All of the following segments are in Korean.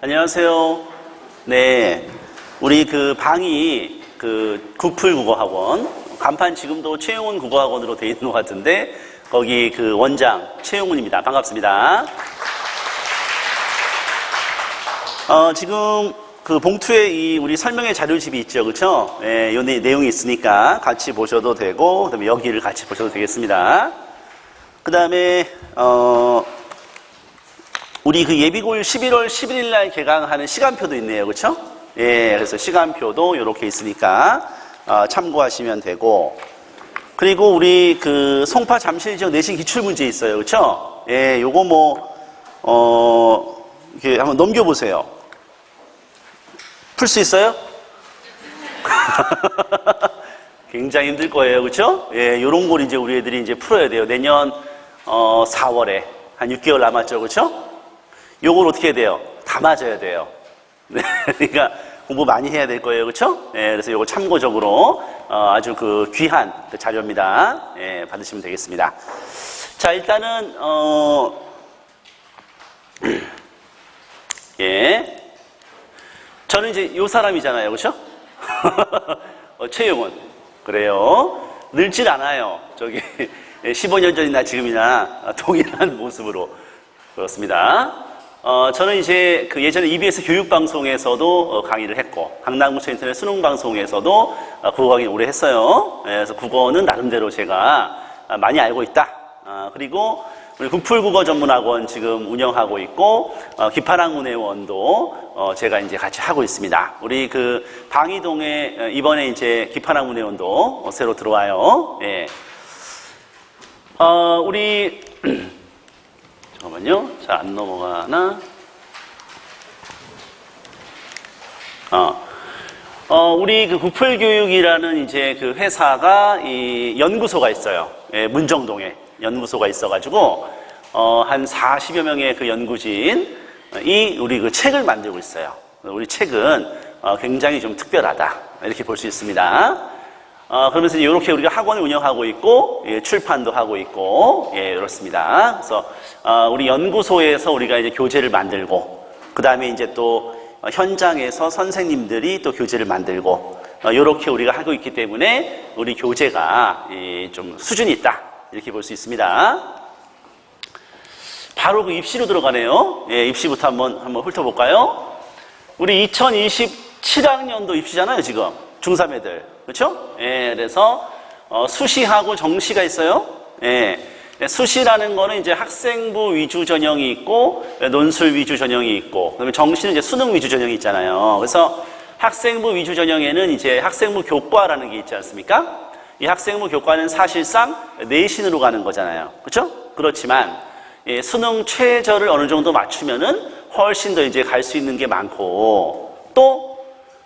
안녕하세요. 네. 우리 그 방이 구풀국어학원, 간판 지금도 최용훈 국어학원으로 돼 있는 것 같은데, 거기 그 원장 최용훈입니다. 반갑습니다. 지금 그 봉투에 우리 설명의 자료집이 있죠. 그쵸? 예, 요 내용이 있으니까 같이 보셔도 되고, 그 다음에 여기를 같이 보셔도 되겠습니다. 그 다음에, 우리 그 예비고일 11월 11일 날 개강하는 시간표도 있네요. 그쵸? 예, 그래서 시간표도 이렇게 있으니까, 참고하시면 되고, 그리고 우리 그 송파 잠실 지역 내신 기출문제 있어요. 그쵸? 예, 요거 이렇게 한번 넘겨보세요. 풀 수 있어요? 굉장히 힘들 거예요. 그쵸? 예, 요런 걸 이제 우리 애들이 이제 풀어야 돼요. 내년, 4월에. 한 6개월 남았죠. 그쵸? 요걸 어떻게 해야 돼요? 다 맞아야 돼요. 네, 그러니까 공부 많이 해야 될 거예요. 그쵸? 예, 그래서 요거 참고적으로, 아주 그 귀한 그 자료입니다. 예, 받으시면 되겠습니다. 자, 일단은, 예. 저는 이제 요 사람이잖아요. 그쵸? 최용훈. 그래요. 늙질 않아요. 저기, 15년 전이나 지금이나 동일한 모습으로. 그렇습니다. 저는 이제 그 예전에 EBS 교육방송에서도 강의를 했고, 강남구청 인터넷 수능방송에서도 국어 강의 오래 했어요. 그래서 국어는 나름대로 제가 많이 알고 있다. 그리고 우리 구풀국어 전문학원 지금 운영하고 있고, 기판학문회원도 제가 이제 같이 하고 있습니다. 우리 그 방이동에 이번에 이제 기판학문회원도 새로 들어와요. 예. 우리 잠깐만요. 잘 안 넘어가나? 우리 그 구풀교육이라는 이제 그 회사가 이 연구소가 있어요. 예, 문정동에 연구소가 있어가지고, 한 40여 명의 그 연구진이 우리 그 책을 만들고 있어요. 우리 책은 굉장히 좀 특별하다. 이렇게 볼 수 있습니다. 그러면서 이렇게 우리가 학원을 운영하고 있고, 예, 출판도 하고 있고, 예, 이렇습니다. 그래서, 우리 연구소에서 우리가 이제 교재를 만들고, 그 다음에 이제 또 현장에서 선생님들이 또 교재를 만들고, 이렇게 우리가 하고 있기 때문에 우리 교재가 좀 수준이 있다. 이렇게 볼 수 있습니다. 바로 그 입시로 들어가네요. 예, 입시부터 한번 훑어볼까요? 우리 2027학년도 입시잖아요, 지금. 중3 애들. 그렇죠? 예, 그래서 수시하고 정시가 있어요. 예. 수시라는 거는 이제 학생부 위주 전형이 있고 논술 위주 전형이 있고, 그다음에 정시는 이제 수능 위주 전형이 있잖아요. 그래서 학생부 위주 전형에는 이제 학생부 교과라는 게 있지 않습니까? 이 학생부 교과는 사실상 내신으로 가는 거잖아요. 그렇죠? 그렇지만 예, 수능 최저를 어느 정도 맞추면은 훨씬 더 이제 갈 수 있는 게 많고, 또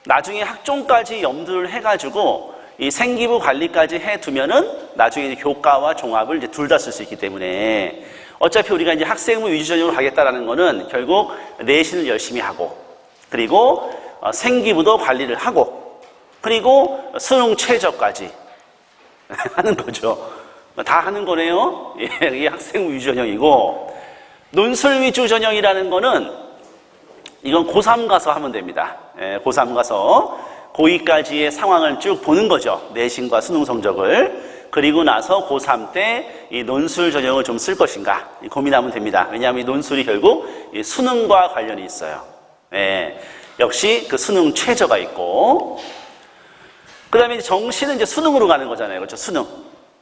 나중에 학종까지 염두를 해가지고 이 생기부 관리까지 해두면은 나중에 이제 교과와 종합을 이제 둘 다 쓸 수 있기 때문에, 어차피 우리가 이제 학생부 위주 전형으로 가겠다라는 거는 결국 내신을 열심히 하고, 그리고 생기부도 관리를 하고, 그리고 수능 최저까지 하는 거죠. 다 하는 거네요. 예, 이게 학생부 위주 전형이고, 논술 위주 전형이라는 거는 이건 고3 가서 하면 됩니다. 예, 고3 가서 고2까지의 상황을 쭉 보는 거죠. 내신과 수능 성적을. 그리고 나서 고3 때 이 논술 전형을 좀 쓸 것인가 고민하면 됩니다. 왜냐하면 이 논술이 결국 이 수능과 관련이 있어요. 예, 역시 그 수능 최저가 있고, 그 다음에 정시는 이제 수능으로 가는 거잖아요. 그렇죠? 수능.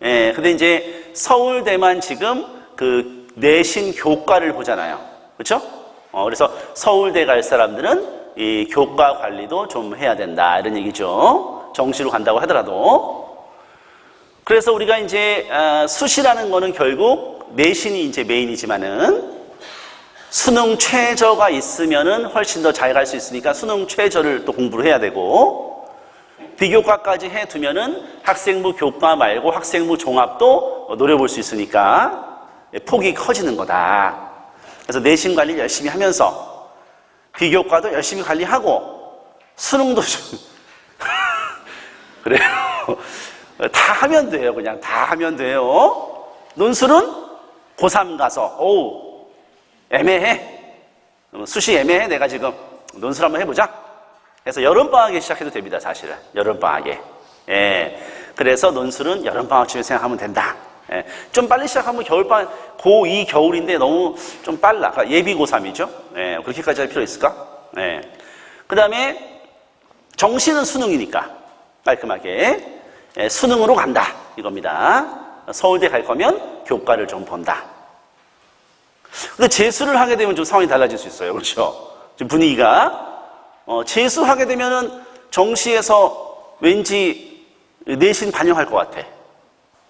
예, 근데 이제 서울대만 지금 그 내신 교과를 보잖아요. 그렇죠? 그래서 서울대 갈 사람들은 이 교과 관리도 좀 해야 된다, 이런 얘기죠. 정시로 간다고 하더라도. 그래서 우리가 이제 수시라는 거는 결국 내신이 이제 메인이지만은 수능 최저가 있으면은 훨씬 더 잘 갈 수 있으니까 수능 최저를 또 공부를 해야 되고, 비교과까지 해두면은 학생부 교과 말고 학생부 종합도 노려볼 수 있으니까 폭이 커지는 거다. 그래서 내신 관리 열심히 하면서 비교과도 열심히 관리하고 수능도 좀 그래요. 다 하면 돼요. 그냥 다 하면 돼요. 논술은 고3 가서 애매해. 수시 애매해. 내가 지금 논술 한번 해보자. 그래서 여름방학에 시작해도 됩니다. 사실은 여름방학에. 예. 그래서 논술은 여름방학쯤에 생각하면 된다. 예. 좀 빨리 시작하면 겨울방학, 고2 겨울인데 너무 좀 빨라. 그러니까 예비 고3이죠. 예. 그렇게까지 할 필요 있을까? 예. 그 다음에 정시는 수능이니까 깔끔하게 예. 수능으로 간다. 이겁니다. 서울대 갈 거면 교과를 좀 본다. 근데 재수를 하게 되면 좀 상황이 달라질 수 있어요. 그렇죠? 지금 분위기가. 재수하게 되면은 정시에서 왠지 내신 반영할 것 같아.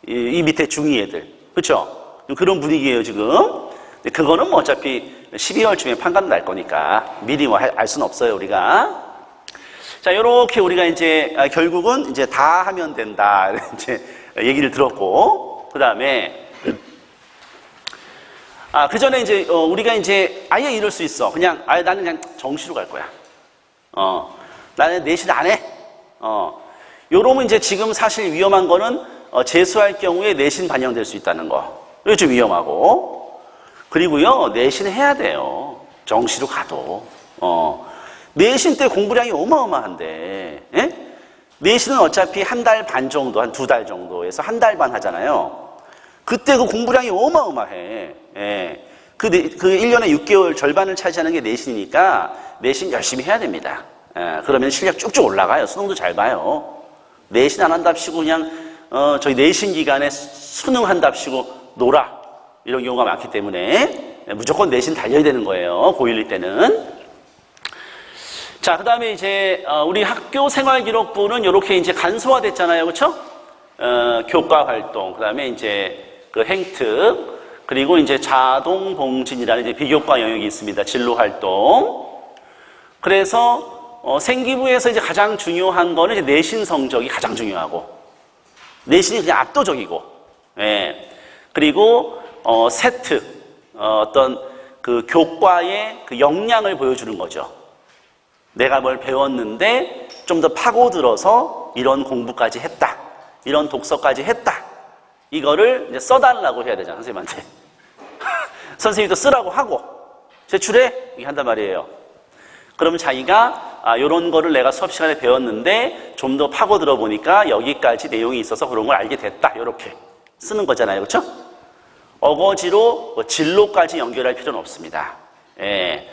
이 밑에 중2 애들. 그렇죠? 그런 분위기예요, 지금. 근데 그거는 뭐 어차피 12월쯤에 판가름 날 거니까 미리 뭐 알 수는 없어요, 우리가. 자, 요렇게 우리가 이제 결국은 이제 다 하면 된다. 이제 얘기를 들었고, 그 다음에 그 전에 이제 우리가 이제 아예 이럴 수 있어. 그냥 나는 그냥 정시로 갈 거야. 나는 내신 안 해. 요러면 이제 지금 사실 위험한 거는 재수할 경우에 내신 반영될 수 있다는 거. 이게 좀 위험하고. 그리고요, 내신 해야 돼요. 정시로 가도. 내신 때 공부량이 어마어마한데. 예? 내신은 어차피 한 달 반 정도, 한 2달 정도에서 한 달 반 하잖아요. 그때 그 공부량이 어마어마해. 예. 그 1년에 6개월 절반을 차지하는 게 내신이니까 내신 열심히 해야 됩니다. 예. 그러면 실력 쭉쭉 올라가요. 수능도 잘 봐요. 내신 안 한답시고 그냥 저희 내신 기간에 수능 한답시고 놀아. 이런 경우가 많기 때문에 무조건 내신 달려야 되는 거예요. 고1, 2 때는. 자, 그 다음에 이제 우리 학교 생활기록부는 이렇게 이제 간소화됐잖아요. 그렇죠? 교과 활동, 그 다음에 이제 그 행특, 그리고 이제 자동봉진이라는 이제 비교과 영역이 있습니다. 진로 활동. 그래서 생기부에서 이제 가장 중요한 거는 이제 내신 성적이 가장 중요하고, 내신이 그냥 압도적이고, 예. 그리고 세트, 어떤 그 교과의 그 역량을 보여주는 거죠. 내가 뭘 배웠는데 좀 더 파고들어서 이런 공부까지 했다. 이런 독서까지 했다. 이거를 이제 써달라고 해야 되잖아, 선생님한테. 선생님도 쓰라고 하고, 제출해? 이렇게 한단 말이에요. 그러면 자기가, 요런 거를 내가 수업 시간에 배웠는데 좀 더 파고들어 보니까 여기까지 내용이 있어서 그런 걸 알게 됐다. 요렇게 쓰는 거잖아요. 그렇죠? 어거지로 뭐 진로까지 연결할 필요는 없습니다. 예.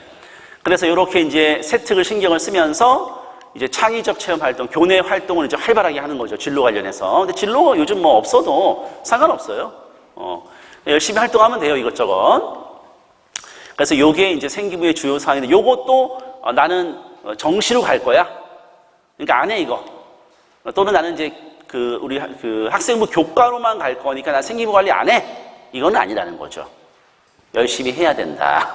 그래서 이렇게 이제 세특을 신경을 쓰면서 이제 창의적 체험 활동, 교내 활동을 이제 활발하게 하는 거죠. 진로 관련해서. 근데 진로 요즘 뭐 없어도 상관없어요. 열심히 활동하면 돼요, 이것저것. 그래서 요게 이제 생기부의 주요 사항인데, 요것도 나는 정시로 갈 거야. 그러니까 안 해, 이거. 또는 나는 이제 우리 학생부 교과로만 갈 거니까 난 생기부 관리 안 해. 이건 아니라는 거죠. 열심히 해야 된다.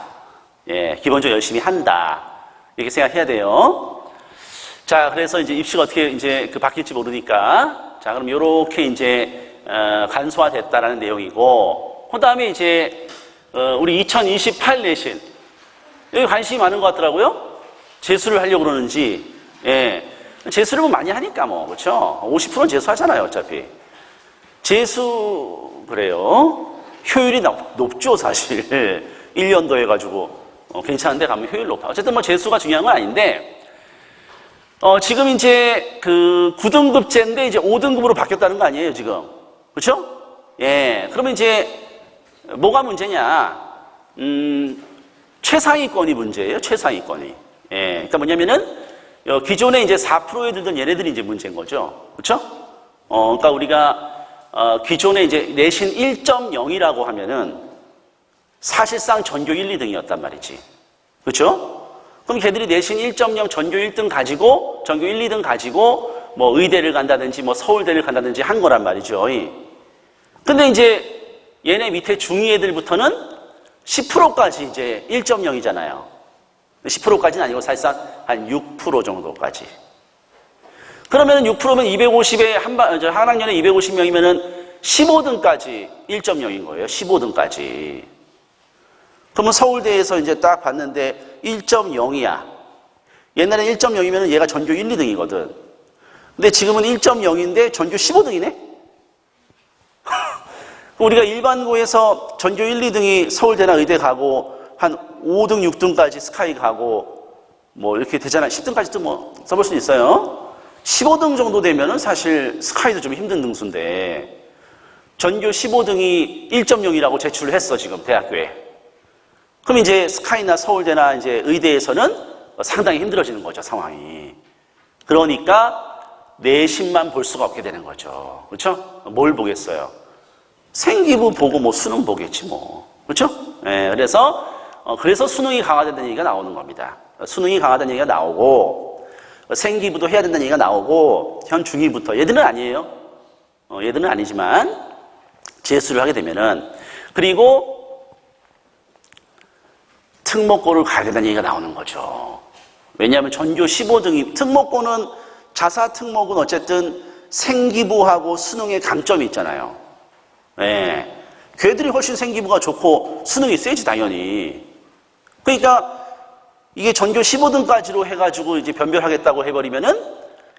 예, 기본적으로 열심히 한다. 이렇게 생각해야 돼요. 자, 그래서 이제 입시가 어떻게 이제 바뀔지 모르니까. 자, 그럼 요렇게 이제, 간소화됐다라는 내용이고. 그 다음에 이제, 우리 2028 내신. 여기 관심이 많은 것 같더라고요. 재수를 하려고 그러는지. 예. 재수를 뭐 많이 하니까 뭐, 그렇죠? 50%는 재수하잖아요, 어차피. 재수, 그래요. 효율이 높죠, 사실. 1년도 해가지고. 괜찮은데 가면 효율 높아. 어쨌든 뭐 재수가 중요한 건 아닌데, 지금 이제 9등급제인데 이제 5등급으로 바뀌었다는 거 아니에요, 지금. 그렇죠? 예. 그러면 이제 뭐가 문제냐? 최상위권이 문제예요, 최상위권이. 예. 그러니까 뭐냐면은, 기존에 이제 4%에 들던 얘네들이 이제 문제인 거죠. 그렇죠? 그러니까 우리가, 기존에 이제 내신 1.0이라고 하면은, 사실상 전교 1, 2등이었단 말이지. 그렇죠? 그럼 걔들이 내신 1.0 전교 1등 가지고 전교 1, 2등 가지고 뭐 의대를 간다든지 뭐 서울대를 간다든지 한 거란 말이죠. 근데 이제 얘네 밑에 중2 애들부터는 10%까지 이제 1.0이잖아요. 10%까지는 아니고 사실상 한 6% 정도까지. 그러면 6%면 250에 한 학년에 250명이면은 15등까지 1.0인 거예요. 15등까지. 그러면 서울대에서 이제 딱 봤는데 1.0이야. 옛날에 1.0이면 얘가 전교 1, 2등이거든. 근데 지금은 1.0인데 전교 15등이네? 우리가 일반고에서 전교 1, 2등이 서울대나 의대 가고 한 5등, 6등까지 스카이 가고 뭐 이렇게 되잖아요. 10등까지도 뭐 써볼 수 있어요. 15등 정도 되면은 사실 스카이도 좀 힘든 등수인데 전교 15등이 1.0이라고 제출을 했어, 지금 대학교에. 그럼 이제 스카이나 서울대나 이제 의대에서는 상당히 힘들어지는 거죠, 상황이. 그러니까 내신만 볼 수가 없게 되는 거죠. 그렇죠? 뭘 보겠어요? 생기부 보고 뭐 수능 보겠지 뭐. 그렇죠? 예, 그래서 수능이 강화된다는 얘기가 나오는 겁니다. 수능이 강화된다는 얘기가 나오고 생기부도 해야 된다는 얘기가 나오고 현 중2부터 얘들은 아니에요. 얘들은 아니지만 재수를 하게 되면은 그리고 특목고를 가야 된다는 얘기가 나오는 거죠. 왜냐하면 전교 15등이 특목고는 자사 특목은 어쨌든 생기부하고 수능의 강점이 있잖아요. 예. 걔들이 훨씬 생기부가 좋고 수능이 세지 당연히. 그러니까 이게 전교 15등까지로 해가지고 이제 변별하겠다고 해버리면은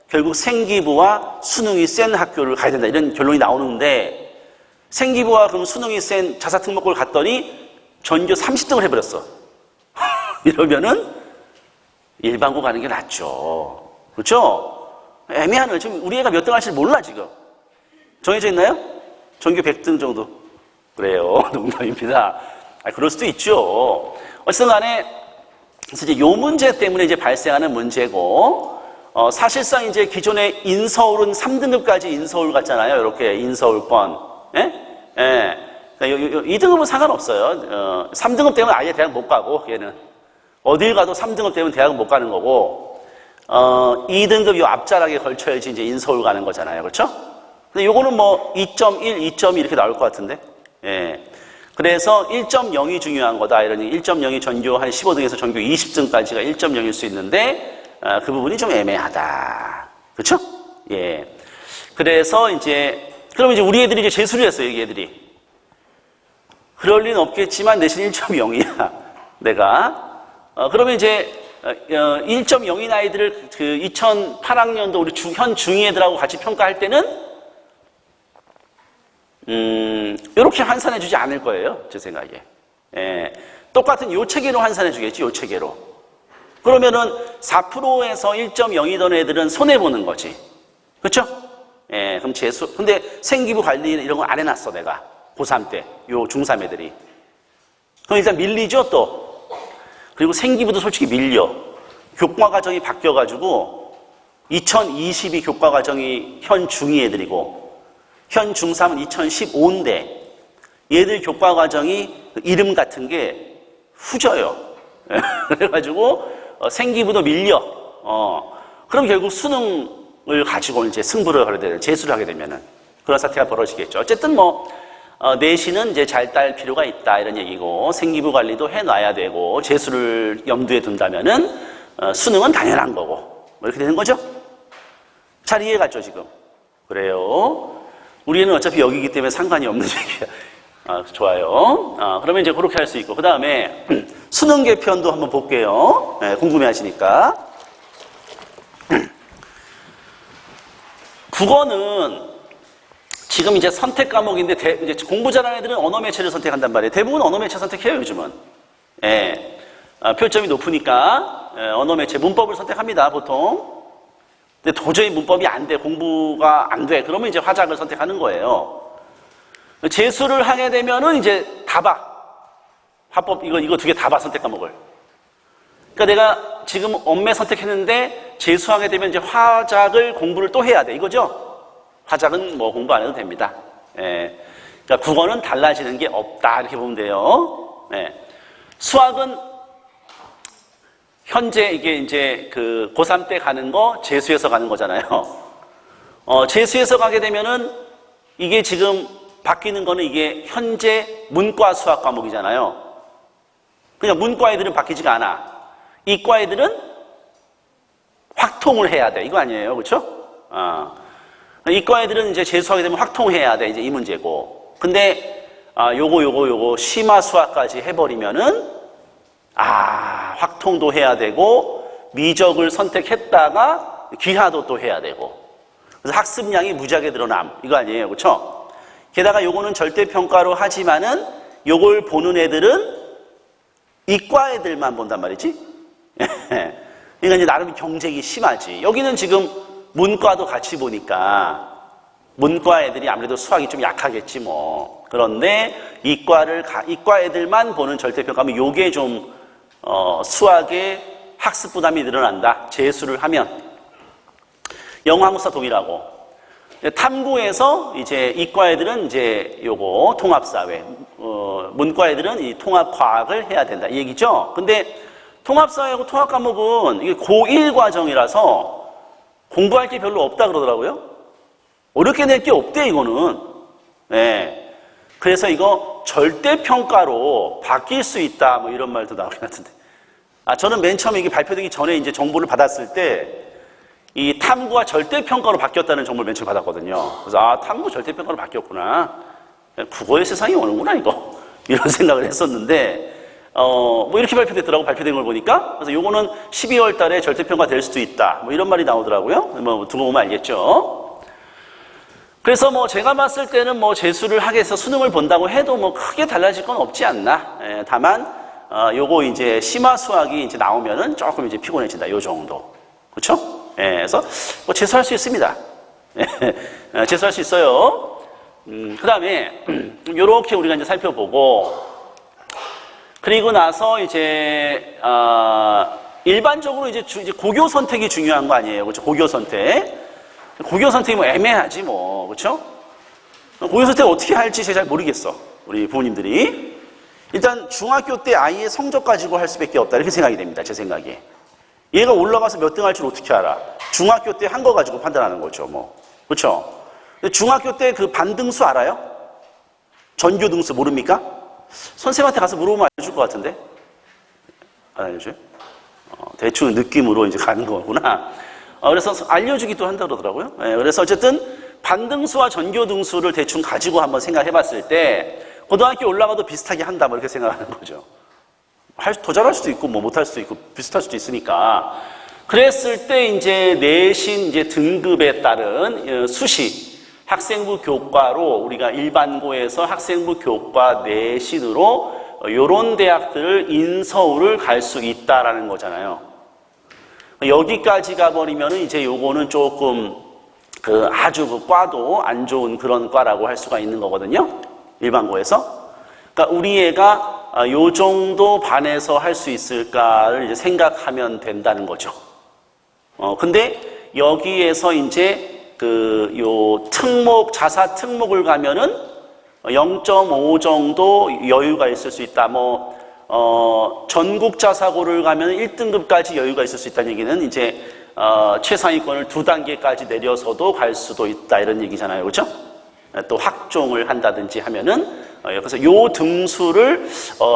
결국 생기부와 수능이 센 학교를 가야 된다 이런 결론이 나오는데 생기부와 그럼 수능이 센 자사 특목고를 갔더니 전교 30등을 해버렸어. 이러면은 일반고 가는 게 낫죠. 그렇죠? 애매하네. 지금 우리 애가 몇 등 할지 몰라 지금. 정해져 있나요? 전교 100등 정도. 그래요. 농담입니다. 그럴 수도 있죠. 어쨌든 간에 그래서 이제 요 문제 때문에 이제 발생하는 문제고 사실상 이제 기존에 인서울은 3등급까지 인서울 갔잖아요. 이렇게 인서울권. 예? 예. 그러니까 2등급은 상관없어요. 3등급 되면 아예 대학 못 가고 얘는 어딜 가도 3등급 되면 대학은 못 가는 거고 2등급 요 앞자락에 걸쳐야지 이제 인서울 가는 거잖아요. 그렇죠? 근데 요거는 뭐 2.1, 2.2 이렇게 나올 것 같은데. 예. 그래서 1.0이 중요한 거다. 이러니 1.0이 전교 한 15등에서 전교 20등까지가 1.0일 수 있는데 그 부분이 좀 애매하다. 그렇죠? 예. 그래서 이제 그럼 이제 우리 애들이 이제 재수를 했어요. 여기 애들이. 그럴 리는 없겠지만 내신 1.0이야. 내가. 그러면 이제 1.0인 아이들을 그 2008학년도 우리 현 중2 애들하고 같이 평가할 때는 이렇게 환산해 주지 않을 거예요. 제 생각에. 예. 똑같은 요 체계로 환산해 주겠지. 요 체계로. 그러면은 4%에서 1.0이던 애들은 손해보는 거지. 그렇죠? 예. 그럼 근데 생기부 관리 이런 거 안 해놨어 내가. 고3 때. 요 중3 애들이. 그럼 일단 밀리죠 또. 그리고 생기부도 솔직히 밀려. 교과 과정이 바뀌어가지고 2022 교과 과정이 현 중2 애들이고 현 중3은 2015인데 얘들 교과 과정이 이름 같은 게 후져요. 그래가지고 생기부도 밀려. 그럼 결국 수능을 가지고 이제 승부를 하게 되는 재수를 하게 되면은 그런 사태가 벌어지겠죠. 어쨌든 뭐 내신은 이제 잘 딸 필요가 있다 이런 얘기고 생기부 관리도 해놔야 되고 재수를 염두에 둔다면은 수능은 당연한 거고 뭐 이렇게 되는 거죠. 잘 이해갔죠 지금? 그래요. 우리는 어차피 여기이기 때문에 상관이 없는 얘기야. 좋아요. 그러면 이제 그렇게 할 수 있고 그 다음에 수능 개편도 한번 볼게요. 네, 궁금해하시니까. 국어는 지금 이제 선택 과목인데 이제 공부 잘하는 애들은 언어 매체를 선택한단 말이에요. 대부분 언어 매체 선택해요 요즘은. 예. 표점이 높으니까 언어 매체 문법을 선택합니다 보통. 근데 도저히 문법이 안 돼, 공부가 안 돼. 그러면 이제 화작을 선택하는 거예요. 재수를 하게 되면은 이제 다 봐. 화법, 이거 두 개 다 봐, 선택 과목을. 그러니까 내가 지금 언매 선택했는데 재수하게 되면 이제 화작을 공부를 또 해야 돼. 이거죠? 화작은 뭐 공부 안 해도 됩니다. 예. 그러니까 국어는 달라지는 게 없다. 이렇게 보면 돼요. 예. 수학은 현재 이게 이제 그 고3 때 가는 거 재수해서 가는 거잖아요. 재수해서 가게 되면은 이게 지금 바뀌는 거는 이게 현재 문과 수학 과목이잖아요. 그냥 문과 애들은 바뀌지가 않아. 이과 애들은 확통을 해야 돼. 이거 아니에요. 그렇죠? 이과 애들은 이제 재수하게 되면 확통해야 돼. 이제 이 문제고. 근데 요거 심화 수학까지 해버리면은 확통도 해야 되고 미적을 선택했다가 귀하도 또 해야 되고 그래서 학습량이 무지하게 늘어남 이거 아니에요. 그렇죠? 게다가 요거는 절대평가로 하지만은 요걸 보는 애들은 이과 애들만 본단 말이지. 그러니까 이제 나름 경쟁이 심하지. 여기는 지금 문과도 같이 보니까 문과 애들이 아무래도 수학이 좀 약하겠지 뭐. 그런데 이과 애들만 보는 절대평가면 요게 좀 수학의 학습 부담이 늘어난다. 재수를 하면. 영어, 한국사 동일하고. 탐구에서 이제 이과 애들은 이제 요거 통합사회, 문과 애들은 이 통합과학을 해야 된다 이 얘기죠. 근데 통합사회하고 통합과목은 이게 고1 과정이라서 공부할 게 별로 없다 그러더라고요. 어렵게 낼 게 없대 이거는. 네. 그래서 이거 절대평가로 바뀔 수 있다 뭐 이런 말도 나오긴 하던데. 저는 맨 처음에 이게 발표되기 전에 이제 정보를 받았을 때 이 탐구가 절대평가로 바뀌었다는 정보를 맨 처음에 받았거든요. 그래서 탐구 절대평가로 바뀌었구나. 국어의 세상이 오는구나 이거. 이런 생각을 했었는데 뭐 이렇게 발표됐더라고. 발표된 걸 보니까. 그래서 요거는 12월 달에 절대평가 될 수도 있다. 뭐 이런 말이 나오더라고요. 뭐 두고 보면 알겠죠. 그래서 뭐 제가 봤을 때는 뭐 재수를 하게 해서 수능을 본다고 해도 뭐 크게 달라질 건 없지 않나. 다만 요거 이제 심화 수학이 이제 나오면은 조금 이제 피곤해진다. 요 정도. 그렇죠? 그래서 뭐 재수할 수 있습니다. 재수할 수 있어요. 그 다음에 요렇게 우리가 이제 살펴보고 그리고 나서 이제 일반적으로 이제 고교 선택이 중요한 거 아니에요. 그렇죠? 고교 선택. 고교 선택이 뭐 애매하지 뭐. 그렇죠? 고교 선택 어떻게 할지 제가 잘 모르겠어. 우리 부모님들이. 일단 중학교 때 아이의 성적 가지고 할 수밖에 없다. 이렇게 생각이 됩니다. 제 생각에. 얘가 올라가서 몇 등 할 줄 어떻게 알아? 중학교 때 한 거 가지고 판단하는 거죠, 뭐. 그렇죠? 중학교 때 그 반등수 알아요? 전교 등수 모릅니까? 선생님한테 가서 물어보면 알려줄 것 같은데? 안 알려줘요? 대충 느낌으로 이제 가는 거구나. 그래서 알려주기도 한다 그러더라고요. 그래서 어쨌든 반등수와 전교 등수를 대충 가지고 한번 생각해 봤을 때 고등학교 올라가도 비슷하게 한다, 뭐 이렇게 생각하는 거죠. 더 잘할 수도 있고, 뭐 못할 수도 있고, 비슷할 수도 있으니까. 그랬을 때 이제 내신 이제 등급에 따른 수시, 학생부 교과로 우리가 일반고에서 학생부 교과 내신으로 요런 대학들을 인서울을 갈 수 있다라는 거잖아요. 여기까지 가버리면은 이제 요거는 조금 아주 그 과도 안 좋은 그런 과라고 할 수가 있는 거거든요. 일반고에서. 그러니까 우리 애가 요 정도 반에서 할 수 있을까를 이제 생각하면 된다는 거죠. 근데 여기에서 이제 요 특목, 자사 특목을 가면은 0.5 정도 여유가 있을 수 있다. 전국 자사고를 가면 1등급까지 여유가 있을 수 있다는 얘기는 이제 최상위권을 2단계까지 내려서도 갈 수도 있다. 이런 얘기잖아요. 그렇죠? 또 학종을 한다든지 하면은 그래서 요 등수를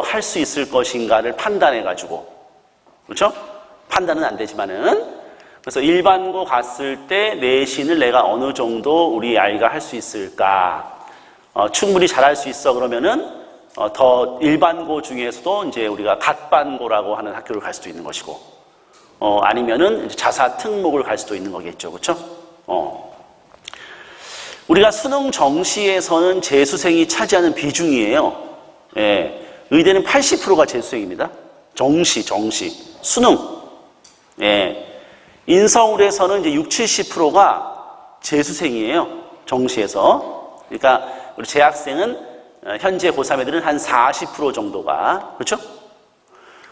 할 수 있을 것인가를 판단해 가지고 그렇죠? 판단은 안 되지만은 그래서 일반고 갔을 때 내신을 내가 어느 정도 우리 아이가 할 수 있을까? 충분히 잘할 수 있어 그러면은 더 일반고 중에서도 이제 우리가 갓반고라고 하는 학교를 갈 수도 있는 것이고 아니면은 자사 특목을 갈 수도 있는 거겠죠. 그렇죠? 우리가 수능 정시에서는 재수생이 차지하는 비중이에요. 예, 의대는 80%가 재수생입니다. 정시, 수능. 예, 인서울에서는 이제 60-70%가 재수생이에요. 정시에서. 그러니까 우리 재학생은 현재 고3 애들은 한 40% 정도가 그렇죠?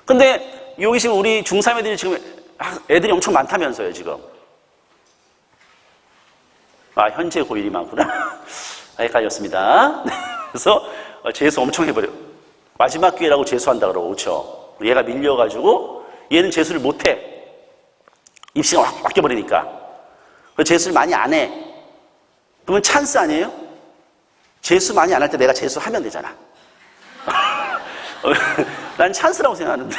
근데 여기 지금 우리 중3 애들이 지금 애들이 엄청 많다면서요, 지금. 현재 고1이 많구나. 헷갈렸습니다. 그래서 재수 엄청 해버려. 마지막 기회라고 재수한다 그러고, 그렇죠? 얘가 밀려가지고 얘는 재수를 못해. 입시가 확 바뀌어버리니까. 재수를 많이 안 해. 그러면 찬스 아니에요? 재수 많이 안 할 때 내가 재수하면 되잖아. 난 찬스라고 생각하는데.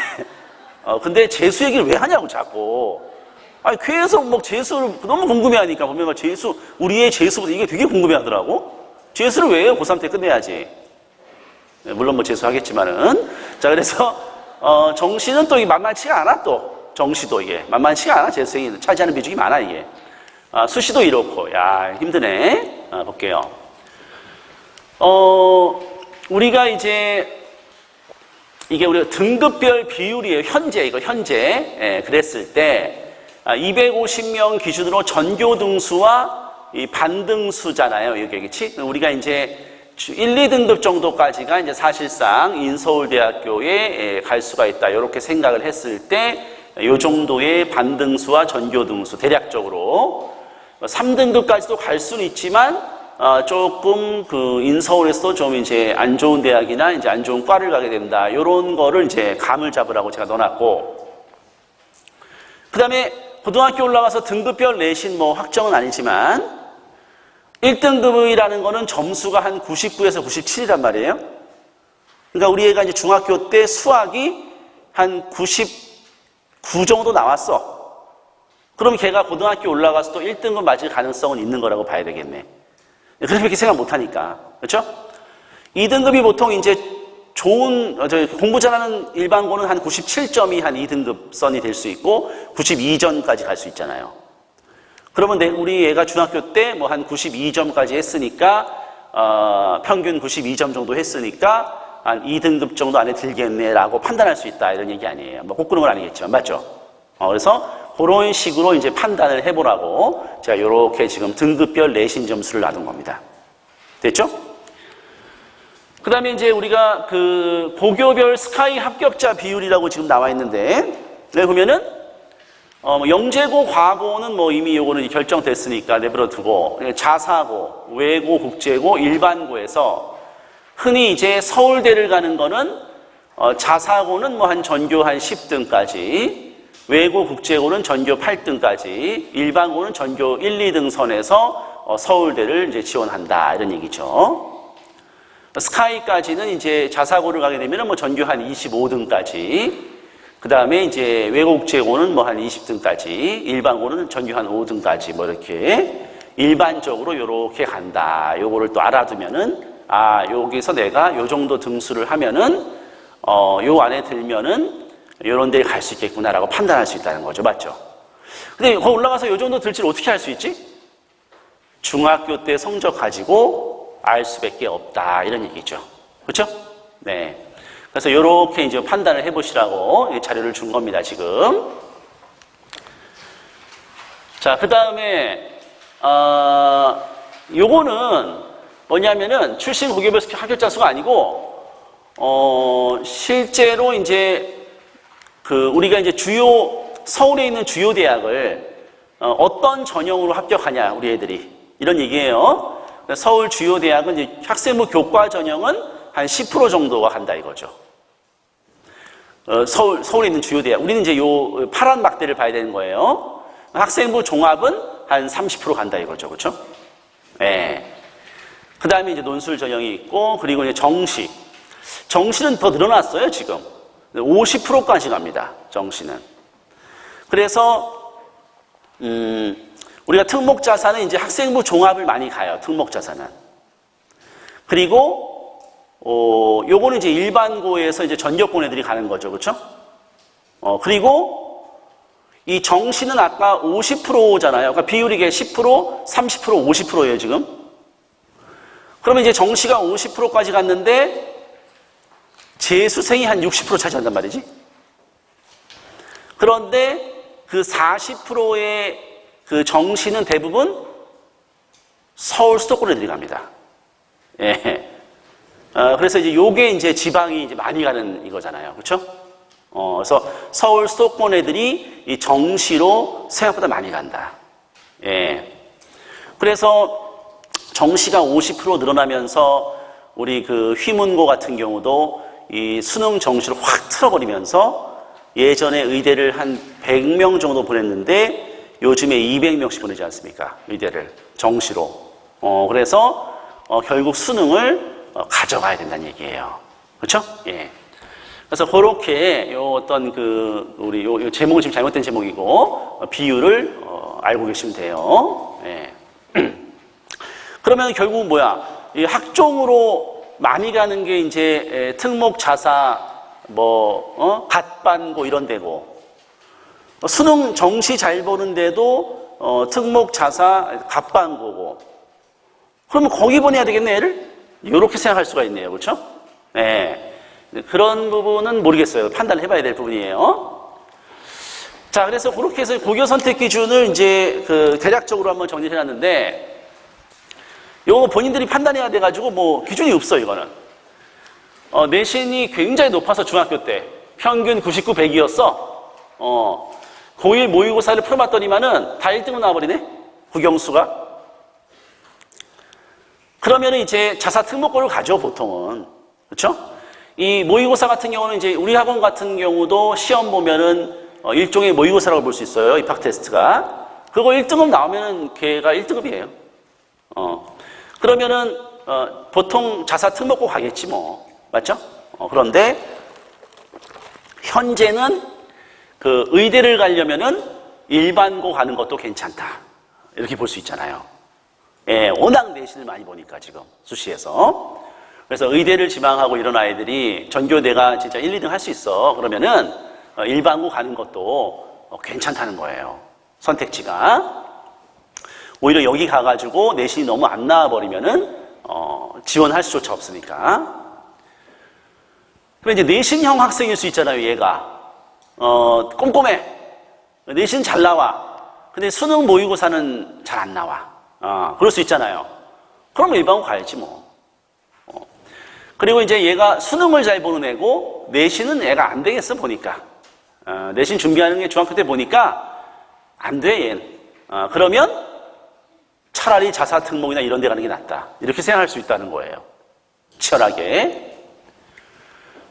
근데 재수 얘기를 왜 하냐고 자꾸. 계속 뭐 재수를 너무 궁금해하니까 보면 막 재수, 우리의 재수보다 이게 되게 궁금해하더라고. 재수를 왜 해요? 고3 때 끝내야지. 물론 뭐 재수하겠지만은. 자, 그래서 정시는 또 이게 만만치가 않아 또. 정시도 이게 만만치가 않아. 재수생이 차지하는 비중이 많아 이게. 수시도 이렇고. 야, 힘드네. 볼게요. 우리가 이제 이게 우리가 등급별 비율이에요. 현재, 이거 현재. 예, 그랬을 때, 250명 기준으로 전교 등수와 이 반등수잖아요. 여기, 그치? 우리가 이제 1, 2등급 정도까지가 이제 사실상 인서울대학교에 갈 수가 있다. 이렇게 생각을 했을 때, 요 정도의 반등수와 전교 등수, 대략적으로. 3등급까지도 갈 수는 있지만, 조금 그 인서울에서도 좀 이제 안 좋은 대학이나 이제 안 좋은 과를 가게 된다. 요런 거를 이제 감을 잡으라고 제가 넣어놨고. 그 다음에 고등학교 올라가서 등급별 내신 뭐 확정은 아니지만 1등급이라는 거는 점수가 한 99에서 97이란 말이에요. 그러니까 우리 애가 이제 중학교 때 수학이 한 99 정도 나왔어. 그럼 걔가 고등학교 올라가서 또 1등급 맞을 가능성은 있는 거라고 봐야 되겠네. 그렇게 생각 못 하니까. 그렇죠? 2등급이 보통 이제 좋은, 공부 잘하는 일반고는 한 97점이 한 2등급 선이 될 수 있고 92점까지 갈 수 있잖아요. 그러면 우리 애가 중학교 때 뭐 한 92점까지 했으니까, 평균 92점 정도 했으니까 한 2등급 정도 안에 들겠네라고 판단할 수 있다. 이런 얘기 아니에요. 뭐 꼭 그런 건 아니겠지만, 맞죠? 그래서 그런 식으로 이제 판단을 해보라고 제가 이렇게 지금 등급별 내신 점수를 놔둔 겁니다. 됐죠? 그 다음에 이제 우리가 그 고교별 스카이 합격자 비율이라고 지금 나와 있는데, 여기 보면은, 영재고, 과고는 뭐 이미 요거는 결정됐으니까 내버려 두고, 자사고, 외고, 국제고, 일반고에서 흔히 이제 서울대를 가는 거는, 자사고는 뭐 한 전교 한 10등까지, 외고, 국제고는 전교 8등까지, 일반고는 전교 1, 2등 선에서 서울대를 이제 지원한다. 이런 얘기죠. 스카이까지는 이제 자사고를 가게 되면 뭐 전교 한 25등까지, 그 다음에 이제 외고, 국제고는 뭐 한 20등까지, 일반고는 전교 한 5등까지 뭐 이렇게 일반적으로 이렇게 간다. 요거를 또 알아두면은, 여기서 내가 요 정도 등수를 하면은, 요 안에 들면은 이런 데에 갈 수 있겠구나라고 판단할 수 있다는 거죠. 맞죠? 근데 거기 올라가서 요 정도 들지를 어떻게 할 수 있지? 중학교 때 성적 가지고 알 수밖에 없다. 이런 얘기죠. 그렇죠? 네. 그래서 이렇게 이제 판단을 해보시라고 자료를 준 겁니다. 지금. 자, 그 다음에 요거는 뭐냐면은 출신 고교별 합격자 수가 아니고 실제로 이제 우리가 이제 서울에 있는 주요 대학을 어떤 전형으로 합격하냐, 우리 애들이. 이런 얘기예요. 서울 주요 대학은 이제 학생부 교과 전형은 한 10% 정도가 간다 이거죠. 서울에 있는 주요 대학. 우리는 이제 요 파란 막대를 봐야 되는 거예요. 학생부 종합은 한 30% 간다 이거죠. 그렇죠? 네. 그 다음에 이제 논술 전형이 있고, 그리고 이제 정시. 정시는 더 늘어났어요, 지금. 50%까지 갑니다. 정시는. 그래서 우리가 특목자사는 이제 학생부 종합을 많이 가요. 특목자사는. 그리고 요거는 이제 일반고에서 이제 전교권 애들이 가는 거죠. 그렇죠? 그리고 이 정시는 아까 50%잖아요. 그러니까 비율이 이게 10%, 30%, 50%예요, 지금. 그러면 이제 정시가 50%까지 갔는데 재수생이 한 60% 차지한단 말이지. 그런데 그 40%의 그 정시는 대부분 서울 수도권 애들이 갑니다. 예. 그래서 이제 요게 이제 지방이 이제 많이 가는 이거잖아요. 그렇죠? 그래서 서울 수도권 애들이 이 정시로 생각보다 많이 간다. 예. 그래서 정시가 50% 늘어나면서 우리 그 휘문고 같은 경우도 이 수능 정시를 확 틀어버리면서 예전에 의대를 한 100명 정도 보냈는데 요즘에 200명씩 보내지 않습니까? 의대를 정시로. 그래서 결국 수능을 가져가야 된다는 얘기예요. 그렇죠? 예. 그래서 그렇게 요 어떤 우리 요 제목은 지금 잘못된 제목이고 비율을 알고 계시면 돼요. 예. 그러면 결국 뭐야? 이 학종으로 많이 가는 게 이제 특목 자사 갓반고 이런 데고, 수능 정시 잘 보는데도 특목 자사 갓반고고. 그러면 거기 보내야 되겠네, 애를? 이렇게 생각할 수가 있네요. 그렇죠? 네. 그런 부분은 모르겠어요. 판단을 해봐야 될 부분이에요. 자, 그래서 그렇게 해서 고교 선택 기준을 이제 대략적으로 한번 정리를 해놨는데, 요거 본인들이 판단해야 돼가지고 뭐 기준이 없어요, 이거는. 내신이 굉장히 높아서 중학교 때 평균 99, 100이었어. 고1 모의고사를 풀어봤더니만은 다 1등으로 나와버리네? 국영수가. 그러면은 이제 자사 특목고를 가죠, 보통은. 그렇죠? 이 모의고사 같은 경우는 이제 우리 학원 같은 경우도 시험 보면은 일종의 모의고사라고 볼 수 있어요. 입학 테스트가. 그거 1등급 나오면은 걔가 1등급이에요. 그러면은 보통 자사 특목고 가겠지 뭐. 맞죠? 그런데 현재는 그 의대를 가려면은 일반고 가는 것도 괜찮다. 이렇게 볼 수 있잖아요. 예, 워낙 내신을 많이 보니까 지금 수시에서. 그래서 의대를 지망하고 이런 아이들이 전교 내가 진짜 1, 2등 할 수 있어. 그러면은 일반고 가는 것도 괜찮다는 거예요. 선택지가. 오히려 여기 가가지고 내신이 너무 안 나와버리면은 지원할 수조차 없으니까. 그럼 이제 내신형 학생일 수 있잖아요, 얘가. 꼼꼼해. 내신 잘 나와. 근데 수능 모의고사는 잘 안 나와. 그럴 수 있잖아요. 그럼 일반고 가야지 뭐. 그리고 이제 얘가 수능을 잘 보는 애고 내신은 애가 안 되겠어 보니까. 내신 준비하는 게 중학교 때 보니까 안 돼, 얘는. 그러면 차라리 자사 특목이나 이런 데 가는 게 낫다. 이렇게 생각할 수 있다는 거예요. 치열하게.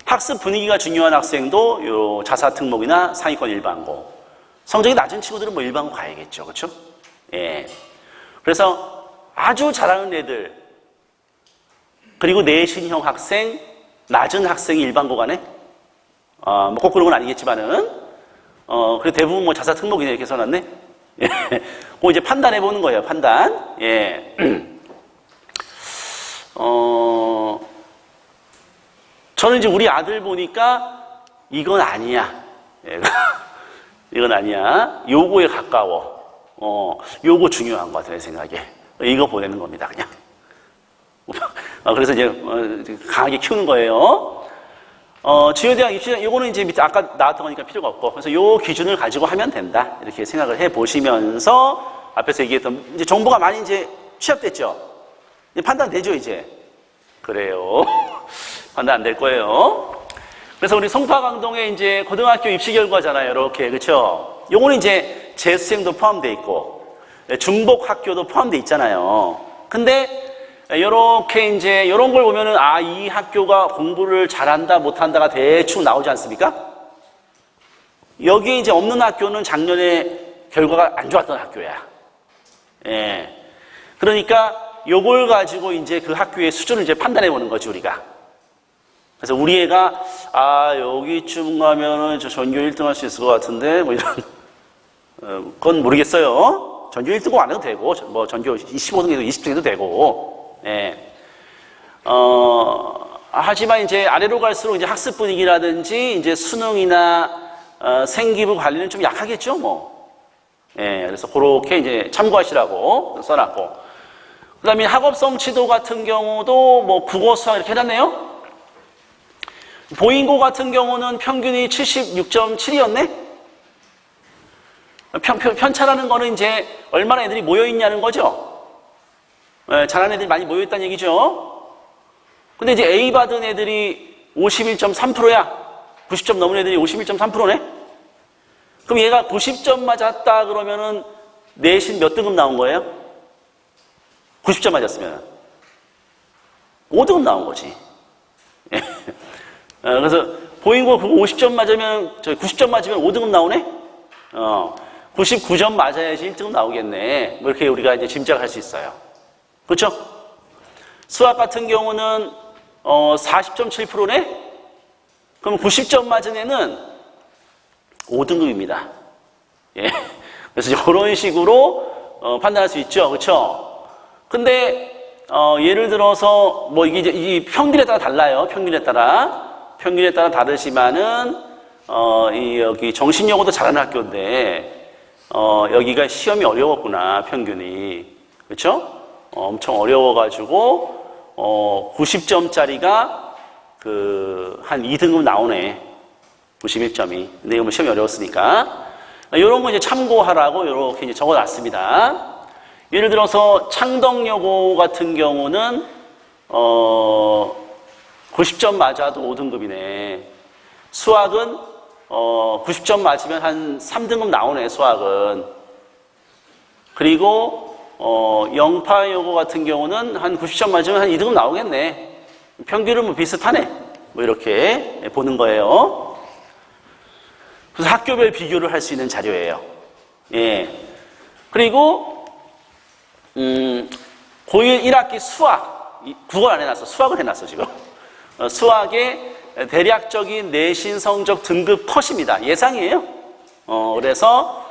학습 분위기가 중요한 학생도 요 자사 특목이나 상위권 일반고. 성적이 낮은 친구들은 뭐 일반고 가야겠죠. 그렇죠? 예. 그래서 아주 잘하는 애들, 그리고 내신형 학생, 낮은 학생이 일반고 가네? 뭐 꼭 그런 건 아니겠지만은, 그래 대부분 뭐 자사 특목이네 이렇게 써놨네? 예. 그거 이제 판단해 보는 거예요, 판단. 예. 저는 이제 우리 아들 보니까 이건 아니야. 예. 이건 아니야. 요거에 가까워. 요거 중요한 것 같아, 내 생각에. 이거 보내는 겁니다, 그냥. 그래서 이제 강하게 키우는 거예요. 지효대학 입시, 요거는 이제 밑에 아까 나왔던 거니까 필요가 없고, 그래서 요 기준을 가지고 하면 된다. 이렇게 생각을 해 보시면서 앞에서 얘기했던, 이제 정보가 많이 이제 취합됐죠? 이제 판단되죠, 이제? 그래요. 판단 안 될 거예요. 그래서 우리 송파강동에 이제 고등학교 입시 결과잖아요, 이렇게. 그쵸? 요거는 이제 재수생도 포함되어 있고, 중복 학교도 포함되어 있잖아요. 근데 요렇게 이제 요런 걸 보면은 이 학교가 공부를 잘한다 못한다가 대충 나오지 않습니까? 여기에 이제 없는 학교는 작년에 결과가 안 좋았던 학교야. 예. 그러니까 요걸 가지고 이제 그 학교의 수준을 이제 판단해 보는 거지, 우리가. 그래서 우리 애가 여기쯤 가면은 저 전교 1등 할 수 있을 것 같은데 뭐 이런 그건 모르겠어요. 전교 1등 안 해도 되고 뭐 전교 25등에도 20등에도 되고. 예. 하지만 이제 아래로 갈수록 이제 학습 분위기라든지 이제 수능이나 생기부 관리는 좀 약하겠죠, 뭐. 예. 그래서 그렇게 이제 참고하시라고 써놨고. 그 다음에 학업 성취도 같은 경우도 뭐 국어 수학 이렇게 해놨네요. 보인고 같은 경우는 평균이 76.7이었네? 편차라는 거는 이제 얼마나 애들이 모여있냐는 거죠? 네, 잘하는 애들이 많이 모여있다는 얘기죠? 근데 이제 A 받은 애들이 51.3%야. 90점 넘은 애들이 51.3%네? 그럼 얘가 90점 맞았다 그러면은 내신 몇 등급 나온 거예요? 90점 맞았으면 5등급 나온 거지. 그래서 보인고 50점 맞으면 90점 맞으면 5등급 나오네? 99점 맞아야지 1등급 나오겠네. 뭐 이렇게 우리가 이제 짐작할 수 있어요. 그렇죠? 수학 같은 경우는 40.7%네? 그럼 90점 맞은 애는 5등급입니다. 예. 그래서 이런 식으로 판단할 수 있죠. 그렇죠? 근데 예를 들어서 뭐 이게 이제 이 평균에 따라 달라요. 평균에 따라 다르지만은 여기 정신여고도 잘하는 학교인데 여기가 시험이 어려웠구나, 평균이. 그렇죠? 엄청 어려워가지고 90점짜리가 한 2등급 나오네. 91점이. 근데 이거 뭐 시험이 어려웠으니까. 이런 거 이제 참고하라고 이렇게 이제 적어 놨습니다. 예를 들어서 창덕여고 같은 경우는, 90점 맞아도 5등급이네. 수학은, 90점 맞으면 한 3등급 나오네, 수학은. 그리고, 영파여고 같은 경우는 한 90점 맞으면 한 2등급 나오겠네. 평균은 뭐 비슷하네. 뭐 이렇게 보는 거예요. 그래서 학교별 비교를 할 수 있는 자료예요. 예. 그리고, 고1 1학기 수학. 국어를 안 해놨어. 수학을 해놨어, 지금. 수학의 대략적인 내신 성적 등급 컷입니다. 예상이에요. 그래서,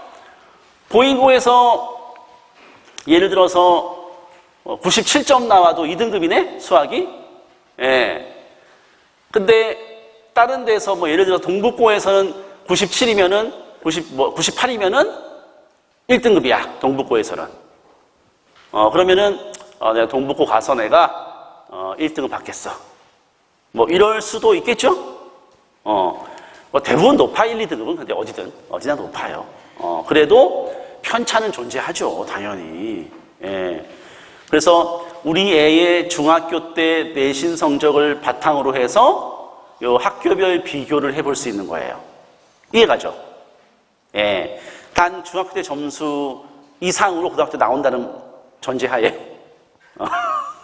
보인고에서 예를 들어서 97점 나와도 2등급이네? 수학이? 예. 근데 다른 데서 뭐 예를 들어 동북고에서는 97이면은 98이면은 1등급이야. 동북고에서는. 그러면은 내가 동북고 가서 내가 1등급 받겠어. 뭐 이럴 수도 있겠죠? 뭐 대부분 높아 1, 2등급은. 근데 어디나 높아요. 그래도 편차는 존재하죠. 당연히. 예. 그래서 우리 애의 중학교 때 내신 성적을 바탕으로 해서 요 학교별 비교를 해볼 수 있는 거예요. 이해가죠? 예. 단 중학교 때 점수 이상으로 고등학교 때 나온다는 전제하에.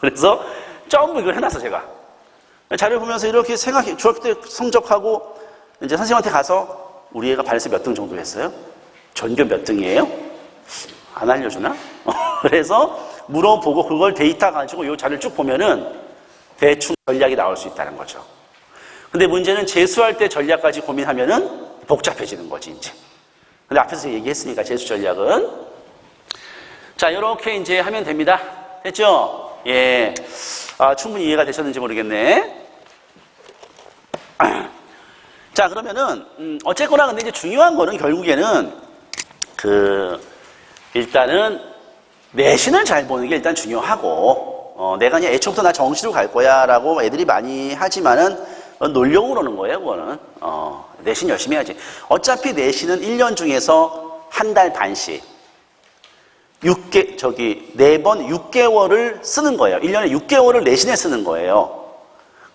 그래서 전부 이걸 해놨어, 제가. 자료 보면서 이렇게 생각해. 중학교 때 성적하고 이제 선생님한테 가서 우리 애가 반에서 몇 등 정도 했어요? 전교 몇 등이에요? 안 알려주나? 그래서 물어보고 그걸 데이터 가지고 이 자료를 쭉 보면은 대충 전략이 나올 수 있다는 거죠. 근데 문제는 재수할 때 전략까지 고민하면은 복잡해지는 거지, 이제. 근데 앞에서 얘기했으니까, 재수 전략은. 자, 이렇게 이제 하면 됩니다. 됐죠? 예. 충분히 이해가 되셨는지 모르겠네. 자, 그러면은, 어쨌거나 근데 이제 중요한 거는 결국에는 일단은 내신을 잘 보는 게 일단 중요하고, 내가 그냥 애초부터 나 정시로 갈 거야 라고 애들이 많이 하지만은 놀려고 그러는 거예요, 그거는. 내신 열심히 해야지. 어차피 내신은 1년 중에서 한 달 반씩 4번 6개월을 쓰는 거예요. 1년에 6개월을 내신에 쓰는 거예요.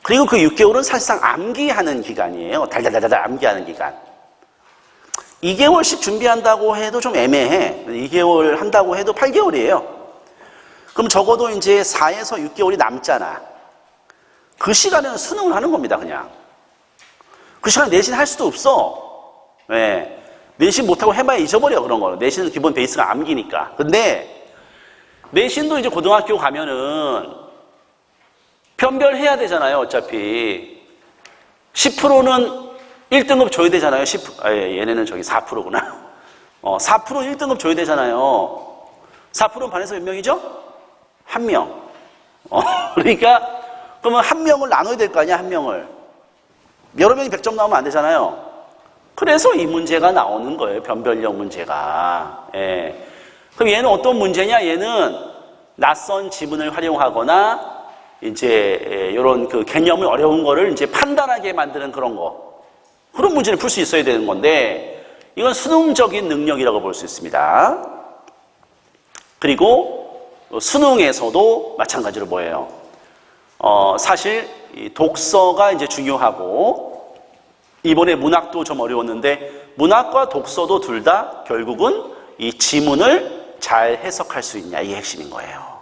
그리고 그 6개월은 사실상 암기하는 기간이에요. 달달달달 암기하는 기간. 2개월씩 준비한다고 해도 좀 애매해. 2개월 한다고 해도 8개월이에요. 그럼 적어도 이제 4에서 6개월이 남잖아. 그 시간에는 수능을 하는 겁니다, 그냥. 그 시간에 내신 할 수도 없어. 네. 내신 못하고 해봐야 잊어버려, 그런 거는. 내신은 기본 베이스가 암기니까. 근데 내신도 이제 고등학교 가면은 변별해야 되잖아요, 어차피. 10%는 1등급 줘야 되잖아요. 얘네는 저기 4%구나. 4%는 1등급 줘야 되잖아요. 4%는 반에서 몇 명이죠? 1명. 그러니까, 그러면 1명을 나눠야 될 거 아니야, 1명을. 여러 명이 100점 나오면 안 되잖아요. 그래서 이 문제가 나오는 거예요, 변별력 문제가. 예. 그럼 얘는 어떤 문제냐? 얘는 낯선 지문을 활용하거나, 이제, 요런 그 개념을 어려운 거를 이제 판단하게 만드는 그런 거. 그런 문제를 풀 수 있어야 되는 건데 이건 수능적인 능력이라고 볼 수 있습니다. 그리고 수능에서도 마찬가지로 뭐예요? 사실 이 독서가 이제 중요하고 이번에 문학도 좀 어려웠는데 문학과 독서도 둘 다 결국은 이 지문을 잘 해석할 수 있냐 이게 핵심인 거예요.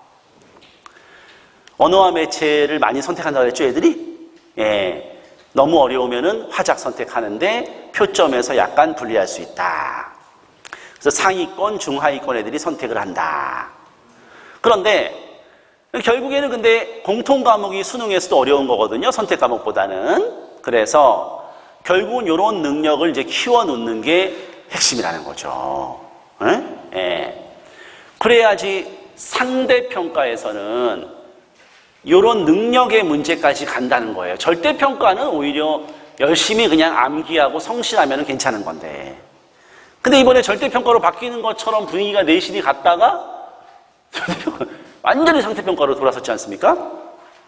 언어와 매체를 많이 선택한다고 했죠, 애들이? 예. 너무 어려우면은 화작 선택하는데 표점에서 약간 불리할 수 있다. 그래서 상위권, 중하위권 애들이 선택을 한다. 그런데 결국에는 근데 공통 과목이 수능에서도 어려운 거거든요. 선택 과목보다는. 그래서 결국은 이런 능력을 이제 키워 놓는 게 핵심이라는 거죠. 예. 그래야지 상대평가에서는 이런 능력의 문제까지 간다는 거예요. 절대평가는 오히려 열심히 그냥 암기하고 성실하면 괜찮은 건데. 근데 이번에 절대평가로 바뀌는 것처럼 분위기가 내신이 갔다가 완전히 상대평가로 돌아섰지 않습니까?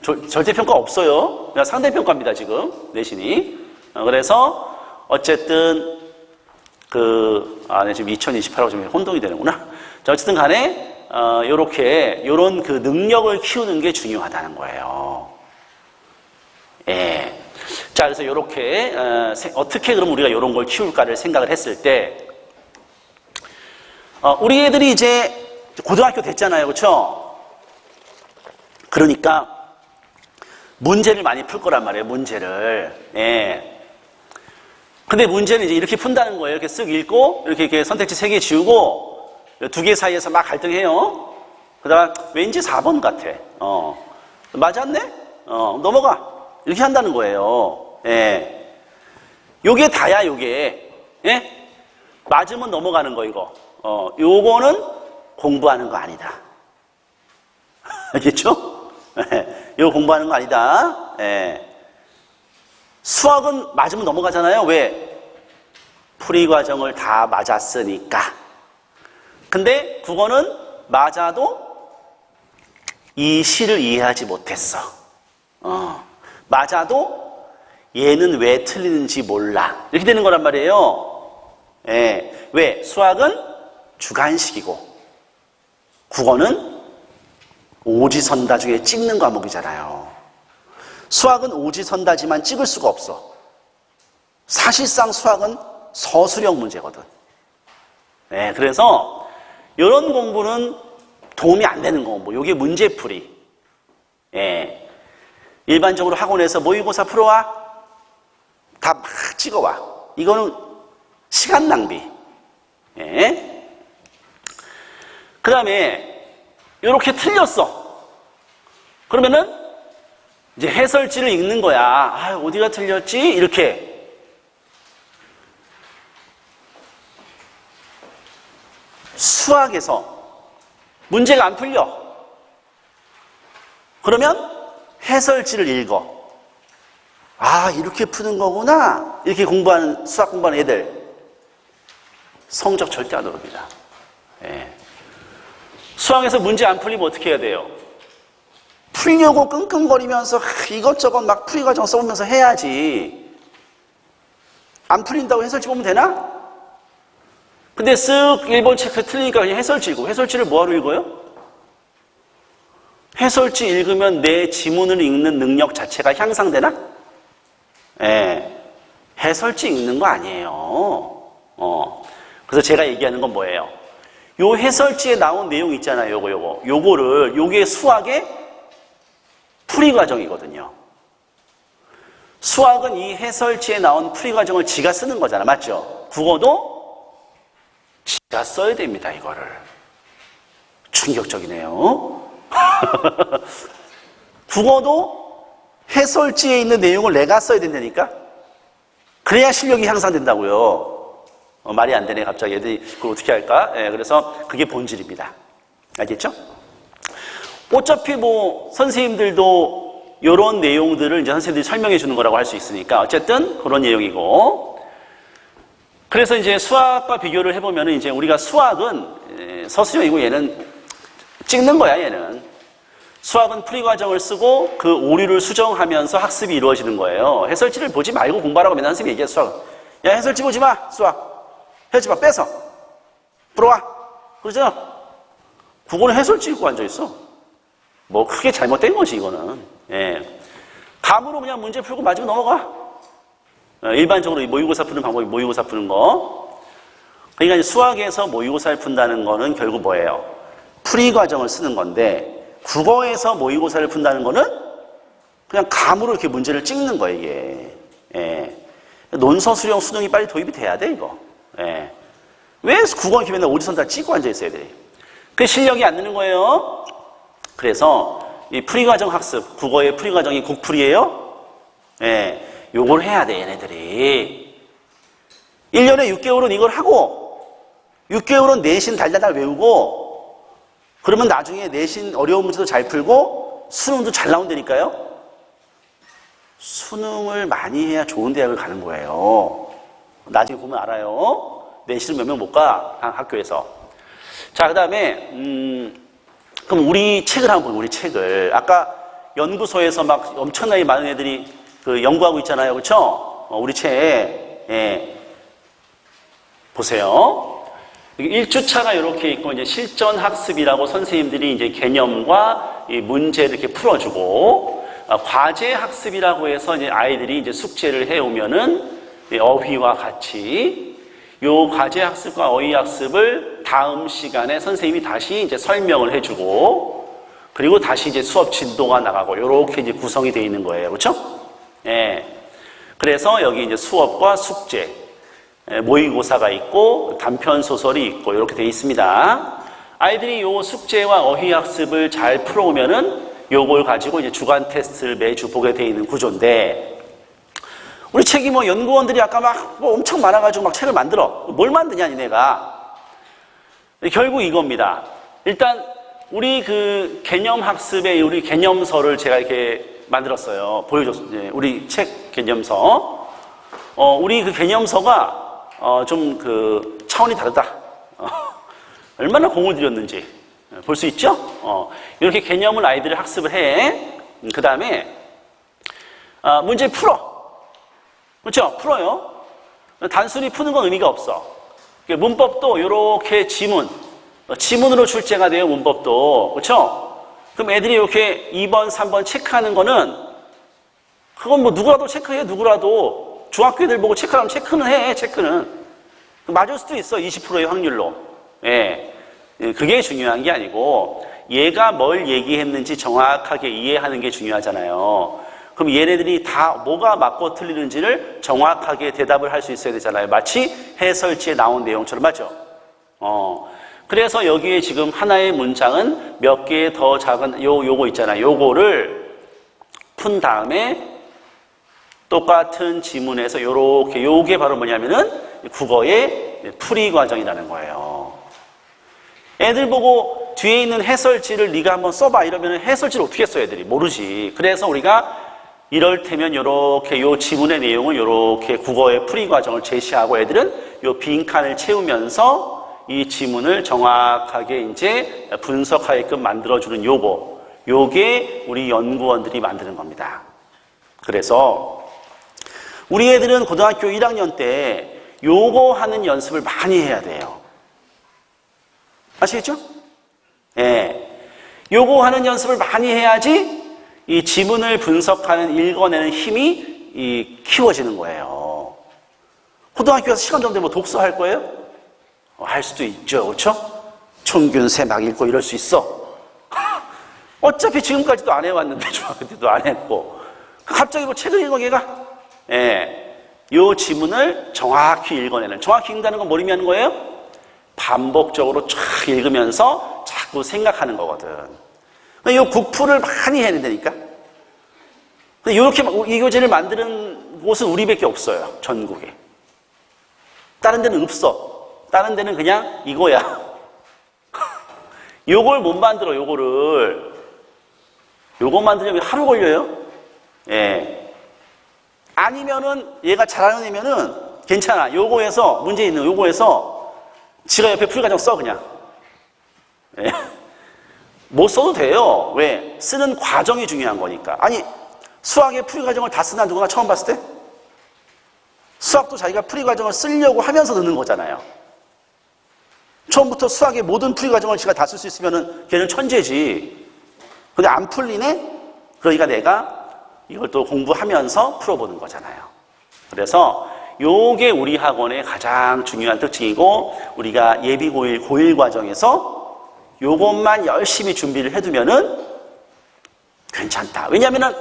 절대평가 없어요. 그냥 상대평가입니다, 지금, 내신이. 그래서, 어쨌든, 네, 지금 2028하고 좀 혼동이 되는구나. 자, 어쨌든 간에, 요런 그 능력을 키우는 게 중요하다는 거예요. 예. 자, 그래서 요렇게, 어떻게 그럼 우리가 요런 걸 키울까를 생각을 했을 때, 우리 애들이 이제 고등학교 됐잖아요. 그쵸? 그러니까, 문제를 많이 풀 거란 말이에요, 문제를. 예. 근데 문제는 이제 이렇게 푼다는 거예요. 이렇게 쓱 읽고, 이렇게 선택지 3개 지우고, 2개 사이에서 막 갈등해요. 그 다음, 왠지 4번 같아. 맞았네? 넘어가. 이렇게 한다는 거예요. 예. 요게 다야, 요게. 예? 맞으면 넘어가는 거, 이거. 요거는 공부하는 거 아니다. 알겠죠? 예. 이거 공부하는 거 아니다. 예. 수학은 맞으면 넘어가잖아요. 왜? 풀이 과정을 다 맞았으니까. 근데 국어는 맞아도 이 시를 이해하지 못했어. 맞아도 얘는 왜 틀리는지 몰라. 이렇게 되는 거란 말이에요. 예. 왜? 수학은 주관식이고 국어는 오지선다 중에 찍는 과목이잖아요. 수학은 오지선다지만 찍을 수가 없어. 사실상 수학은 서술형 문제거든. 네, 그래서 이런 공부는 도움이 안 되는 공부. 이게 문제풀이. 예. 일반적으로 학원에서 모의고사 풀어와. 다 막 찍어와. 이거는 시간 낭비. 예. 그 다음에 이렇게 틀렸어. 그러면은 이제 해설지를 읽는 거야. 아, 어디가 틀렸지? 이렇게. 수학에서 문제가 안 풀려. 그러면 해설지를 읽어. 아, 이렇게 푸는 거구나. 이렇게 공부하는, 수학 공부하는 애들. 성적 절대 안 오릅니다. 예. 수학에서 문제 안 풀리면 어떻게 해야 돼요? 풀려고 끙끙거리면서 이것저것 막 풀이 과정 써보면서 해야지. 안 풀린다고 해설지 보면 되나? 근데 쓱 1번 체크 틀리니까 그냥 해설지 읽고. 해설지를 뭐하러 읽어요? 해설지 읽으면 내 지문을 읽는 능력 자체가 향상되나? 예. 해설지 읽는 거 아니에요. 그래서 제가 얘기하는 건 뭐예요? 요 해설지에 나온 내용 있잖아요. 요게 수학의 풀이 과정이거든요. 수학은 이 해설지에 나온 풀이 과정을 지가 쓰는 거잖아. 맞죠? 국어도 지가 써야 됩니다. 이거를. 충격적이네요. 국어도 해설지에 있는 내용을 내가 써야 된다니까? 그래야 실력이 향상된다고요. 말이 안 되네. 갑자기 애들이 그걸 어떻게 할까? 예, 그래서 그게 본질입니다. 알겠죠? 어차피 뭐 선생님들도 이런 내용들을 이제 선생님들이 설명해 주는 거라고 할 수 있으니까 어쨌든 그런 내용이고. 그래서 이제 수학과 비교를 해보면 이제 우리가 수학은 서술형이고 얘는 찍는 거야. 얘는 수학은 풀이 과정을 쓰고 그 오류를 수정하면서 학습이 이루어지는 거예요. 해설지를 보지 말고 공부하라고 맨날 선생님이 얘기해. 수학은 야, 해설지 보지 마. 수학 해설지 마. 뺏어 풀어와. 그러죠? 국어는 해설지 읽고 앉아있어. 뭐 크게 잘못된 거지 이거는. 예. 감으로 그냥 문제 풀고 맞으면 넘어가. 일반적으로 모의고사 푸는 방법이 모의고사 푸는 거. 그러니까 이제 수학에서 모의고사를 푼다는 거는 결국 뭐예요? 풀이 과정을 쓰는 건데 국어에서 모의고사를 푼다는 거는 그냥 감으로 이렇게 문제를 찍는 거예요, 이게. 예. 논서, 수령, 수능이 빨리 도입이 돼야 돼, 이거. 예. 왜 국어 이렇게 맨날 오지선 다 찍고 앉아있어야 돼? 그게 실력이 안 느는 거예요. 그래서 이 풀이 과정 학습, 국어의 풀이 과정이 국풀이에요. 예. 요걸 해야 돼, 얘네들이. 1년에 6개월은 이걸 하고, 6개월은 내신 달달달 외우고, 그러면 나중에 내신 어려운 문제도 잘 풀고, 수능도 잘 나온다니까요? 수능을 많이 해야 좋은 대학을 가는 거예요. 나중에 보면 알아요. 내신을 몇 명 못 가, 학교에서. 자, 그 다음에, 그럼 우리 책을 한번 보면 우리 책을. 아까 연구소에서 막 엄청나게 많은 애들이 그 연구하고 있잖아요. 그렇죠? 우리 체에. 예. 보세요. 1주차가 이렇게 있고, 이제 실전 학습이라고 선생님들이 이제 개념과 이 문제를 이렇게 풀어주고, 과제 학습이라고 해서 이제 아이들이 이제 숙제를 해오면은 어휘와 같이 요 과제 학습과 어휘 학습을 다음 시간에 선생님이 다시 이제 설명을 해주고, 그리고 다시 이제 수업 진도가 나가고, 요렇게 이제 구성이 되어 있는 거예요. 그렇죠? 예. 그래서 여기 이제 수업과 숙제, 모의고사가 있고 단편 소설이 있고 이렇게 되어 있습니다. 아이들이 요 숙제와 어휘 학습을 잘 풀어오면은 요걸 가지고 이제 주간 테스트를 매주 보게 되어 있는 구조인데, 우리 책이 뭐 연구원들이 아까 막 뭐 엄청 많아가지고 막 책을 만들어. 뭘 만드냐 니네가. 결국 이겁니다. 일단 우리 그 개념 학습의 우리 개념서를 제가 이렇게 만들었어요. 보여줬어요. 우리 책 개념서. 우리 그 개념서가 좀 그 차원이 다르다. 얼마나 공을 들였는지 볼 수 있죠? 이렇게 개념을 아이들이 학습을 해. 그 다음에 문제 풀어. 그렇죠? 풀어요. 단순히 푸는 건 의미가 없어. 문법도 이렇게 지문으로 출제가 돼요. 문법도. 그렇죠? 그럼 애들이 이렇게 2번, 3번 체크하는 거는, 그건 뭐 누구라도 체크해. 누구라도 중학교 애들 보고 체크하면 체크는 해. 체크는 맞을 수도 있어. 20%의 확률로. 예. 그게 중요한 게 아니고 얘가 뭘 얘기했는지 정확하게 이해하는 게 중요하잖아요. 그럼 얘네들이 다 뭐가 맞고 틀리는지를 정확하게 대답을 할 수 있어야 되잖아요. 마치 해설지에 나온 내용처럼. 맞죠? 그래서 여기에 지금 하나의 문장은 몇 개 더 작은 요거 있잖아요. 요거를 푼 다음에 똑같은 지문에서 요게 바로 뭐냐면은 국어의 풀이 과정이라는 거예요. 애들 보고 뒤에 있는 해설지를 네가 한번 써봐 이러면 해설지를 어떻게 써 애들이 모르지. 그래서 우리가 이럴 테면 요렇게 요 지문의 내용을 요렇게 국어의 풀이 과정을 제시하고 애들은 요 빈칸을 채우면서 이 지문을 정확하게 이제 분석하게끔 만들어주는 요게 우리 연구원들이 만드는 겁니다. 그래서 우리 애들은 고등학교 1학년 때 요거 하는 연습을 많이 해야 돼요. 아시겠죠? 예. 요거 하는 연습을 많이 해야지 이 지문을 분석하는, 읽어내는 힘이 키워지는 거예요. 고등학교 가서 시간 좀 되면 독서할 거예요? 할 수도 있죠. 그렇죠? 총균세 막 읽고 이럴 수 있어. 어차피 지금까지도 안 해왔는데 중학교 때도 안 했고 갑자기 뭐 책을 읽어 걔가? 예. 요 지문을 정확히 읽어내는, 정확히 읽는다는 건 뭘 의미하는 거예요? 반복적으로 쫙 읽으면서 자꾸 생각하는 거거든. 이 국풀을 많이 해야 된다니까. 이렇게 이 교재를 만드는 곳은 우리밖에 없어요. 전국에. 다른 데는 없어. 다른 데는 그냥 이거야. 요걸 못 만들어. 요거 만들려면 하루 걸려요. 예. 아니면은 얘가 잘하는 애면은 괜찮아. 요거에서 문제 있는 요거에서 지가 옆에 풀이과정 써 그냥. 예. 못 써도 돼요. 왜? 쓰는 과정이 중요한 거니까. 아니 수학의 풀이과정을 다 쓰나 누구나 처음 봤을 때? 수학도 자기가 풀이과정을 쓰려고 하면서 듣는 거잖아요. 처음부터 수학의 모든 풀이과정을 지가 다 쓸 수 있으면 걔는 천재지. 근데 안 풀리네? 그러니까 내가 이걸 또 공부하면서 풀어보는 거잖아요. 그래서 요게 우리 학원의 가장 중요한 특징이고, 우리가 예비 고1, 고1 과정에서 요것만 열심히 준비를 해두면은 괜찮다. 왜냐면은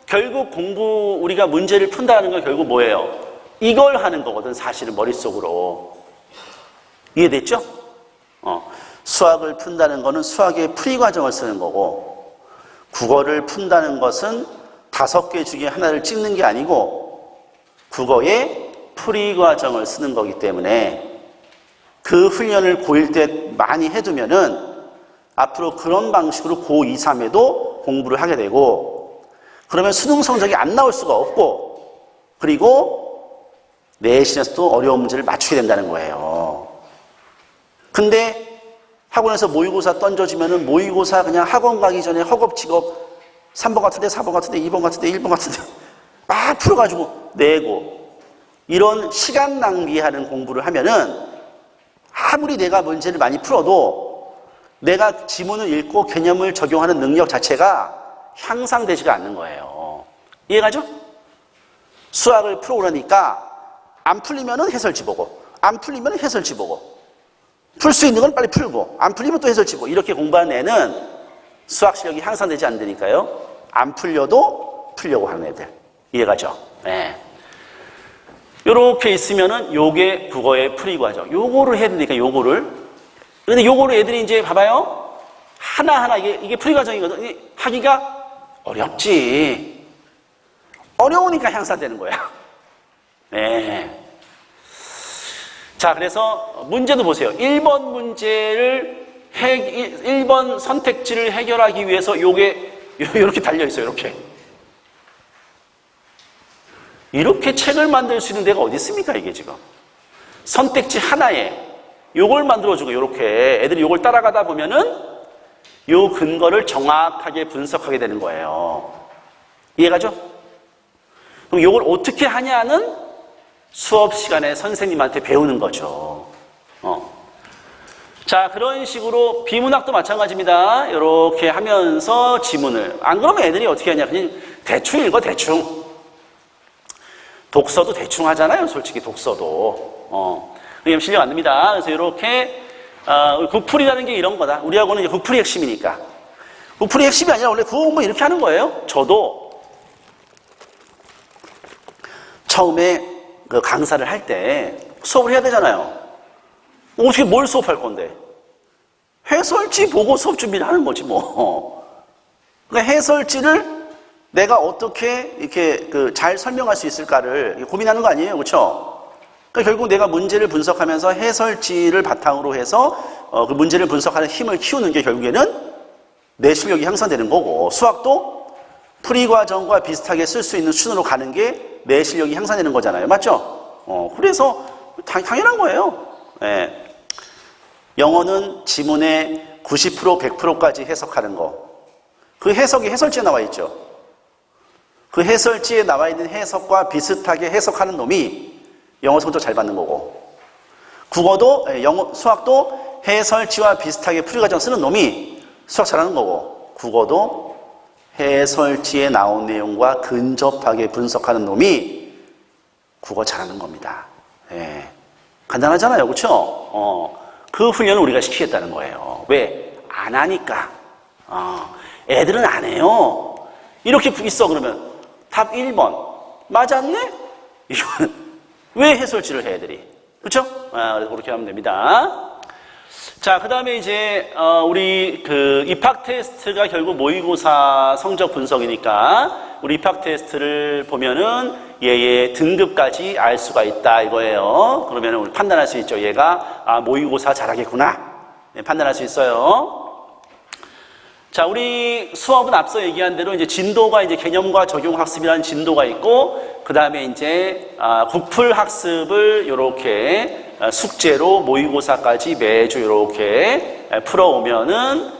결국 우리가 문제를 푼다는 건 결국 뭐예요? 이걸 하는 거거든, 사실은 머릿속으로. 이해됐죠? 수학을 푼다는 거는 수학의 풀이 과정을 쓰는 거고, 국어를 푼다는 것은 5개 중에 하나를 찍는 게 아니고 국어의 풀이 과정을 쓰는 거기 때문에 그 훈련을 고1 때 많이 해두면은 앞으로 그런 방식으로 고2, 3에도 공부를 하게 되고, 그러면 수능 성적이 안 나올 수가 없고, 그리고 내신에서도 어려운 문제를 맞추게 된다는 거예요. 근데 학원에서 모의고사 던져주면은 모의고사 그냥 학원 가기 전에 허겁지겁 3번 같은데, 4번 같은데, 2번 같은데, 1번 같은데 막 풀어가지고 내고 이런 시간 낭비하는 공부를 하면은 아무리 내가 문제를 많이 풀어도 내가 지문을 읽고 개념을 적용하는 능력 자체가 향상되지가 않는 거예요. 이해가죠? 수학을 풀어오려니까 안 풀리면은 해설지 보고, 안 풀리면은 해설지 보고, 풀 수 있는 건 빨리 풀고, 안 풀리면 또 해설지 보고, 이렇게 공부하는 애는 수학 실력이 향상되지 않으니까요. 안 풀려도 풀려고 하는 애들. 이해가죠? 네. 요렇게 있으면은 요게 국어의 풀이과정. 요거를 해야 되니까 요거를. 근데 요거를 애들이 이제 봐봐요. 하나하나 이게 풀이과정이거든. 하기가 어렵지. 어려우니까 향상되는 거야. 네. 자, 그래서 문제도 보세요. 1번 문제를 1번 선택지를 해결하기 위해서 요게 이렇게 달려있어요. 이렇게 책을 만들 수 있는 데가 어디 있습니까, 이게 지금. 선택지 하나에 요걸 만들어주고, 요렇게 애들이 요걸 따라가다 보면은 요 근거를 정확하게 분석하게 되는 거예요. 이해가죠? 그럼 요걸 어떻게 하냐는 수업 시간에 선생님한테 배우는 거죠. 자, 그런 식으로 비문학도 마찬가지입니다. 이렇게 하면서 지문을. 안 그러면 애들이 어떻게 하냐. 그냥 대충 읽어, 대충. 독서도 대충 하잖아요, 솔직히 독서도. 그냥 실력 안 납니다. 그래서 이렇게, 국풀이라는 게 이런 거다. 우리하고는 이제 국풀이 핵심이니까. 국풀이 핵심이 아니라 원래 국어 공부 이렇게 하는 거예요. 저도 처음에 그 강사를 할 때 수업을 해야 되잖아요. 어떻게 뭘 수업할 건데? 해설지 보고 수업 준비를 하는 거지 뭐. 그러니까 해설지를 내가 어떻게 이렇게 잘 설명할 수 있을까를 고민하는 거 아니에요, 그렇죠? 그러니까 결국 내가 문제를 분석하면서 해설지를 바탕으로 해서 그 문제를 분석하는 힘을 키우는 게 결국에는 내 실력이 향상되는 거고, 수학도 풀이 과정과 비슷하게 쓸 수 있는 수준으로 가는 게 내 실력이 향상되는 거잖아요, 맞죠? 그래서 당연한 거예요. 네. 영어는 지문의 90%, 100%까지 해석하는 거. 그 해석이 해설지에 나와 있죠. 그 해설지에 나와 있는 해석과 비슷하게 해석하는 놈이 영어 성적 잘 받는 거고, 국어도, 수학도 해설지와 비슷하게 풀이과정 쓰는 놈이 수학 잘하는 거고, 국어도 해설지에 나온 내용과 근접하게 분석하는 놈이 국어 잘하는 겁니다. 예. 간단하잖아요, 그렇죠? 그 훈련을 우리가 시키겠다는 거예요. 왜? 안 하니까. 애들은 안 해요. 이렇게 있어 그러면 답 1번 맞았네? 이거는 왜 해설지를 해, 애들이? 그렇죠? 그래서 그렇게 하면 됩니다. 자, 그 다음에 이제 우리 입학 테스트가 결국 모의고사 성적 분석이니까 우리 입학 테스트를 보면은 얘의 등급까지 알 수가 있다 이거예요. 그러면은 우리 판단할 수 있죠. 얘가 모의고사 잘하겠구나. 네, 판단할 수 있어요. 자, 우리 수업은 앞서 얘기한 대로 이제 진도가 이제 개념과 적용 학습이라는 진도가 있고, 그 다음에 이제 국풀 학습을 이렇게 숙제로 모의고사까지 매주 이렇게 풀어오면은,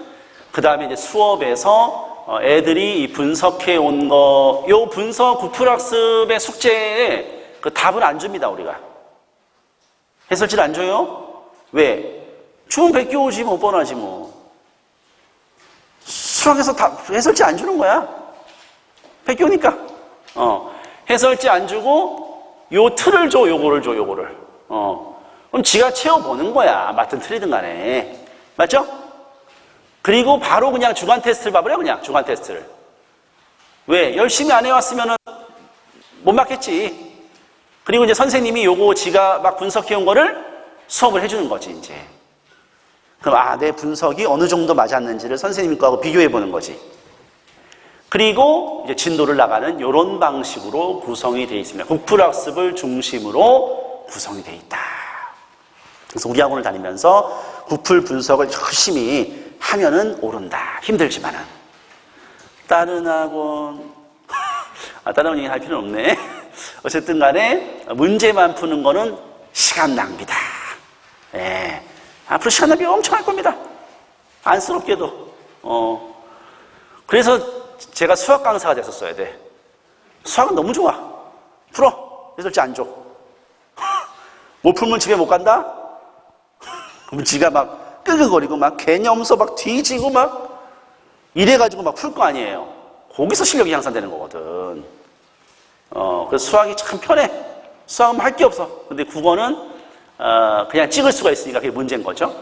그 다음에 이제 수업에서 애들이 이 분석해 온 거, 요 분석 국풀 학습의 숙제에 그 답을 안 줍니다, 우리가. 해설지를 안 줘요? 왜? 주면 베껴 오지 뭐, 뻔하지 뭐. 수학에서 해설지 안 주는 거야. 베껴 오니까. 해설지 안 주고, 요 틀을 줘, 요거를 줘, 요거를. 그럼 지가 채워보는 거야. 맞든 틀리든 간에. 맞죠? 그리고 바로 그냥 주간 테스트를 봐버려, 그냥 주간 테스트를. 왜? 열심히 안 해왔으면은 못 맞겠지. 그리고 이제 선생님이 요거 지가 막 분석해온 거를 수업을 해주는 거지, 이제. 그럼 내 분석이 어느 정도 맞았는지를 선생님 거하고 비교해보는 거지. 그리고 이제 진도를 나가는 이런 방식으로 구성이 되어 있습니다. 국풀학습을 중심으로 구성이 되어 있다. 그래서 우리 학원을 다니면서 국풀 분석을 열심히 하면은 오른다. 힘들지만은. 다른 학원, 다른 학원 얘기할 필요는 없네. 어쨌든 간에 문제만 푸는 거는 시간 낭비다. 예. 앞으로 시간 낭비 엄청 할 겁니다. 안쓰럽게도. 그래서 제가 수학 강사가 됐었어야 돼. 수학은 너무 좋아. 풀어. results 안 줘. 못 풀면 집에 못 간다? 그럼 지가 막 끄그거리고 막 개념서 막 뒤지고 막 이래가지고 막 풀 거 아니에요. 거기서 실력이 향상되는 거거든. 그래서 수학이 참 편해. 수학은 할 게 없어. 근데 국어는 그냥 찍을 수가 있으니까 그게 문제인 거죠.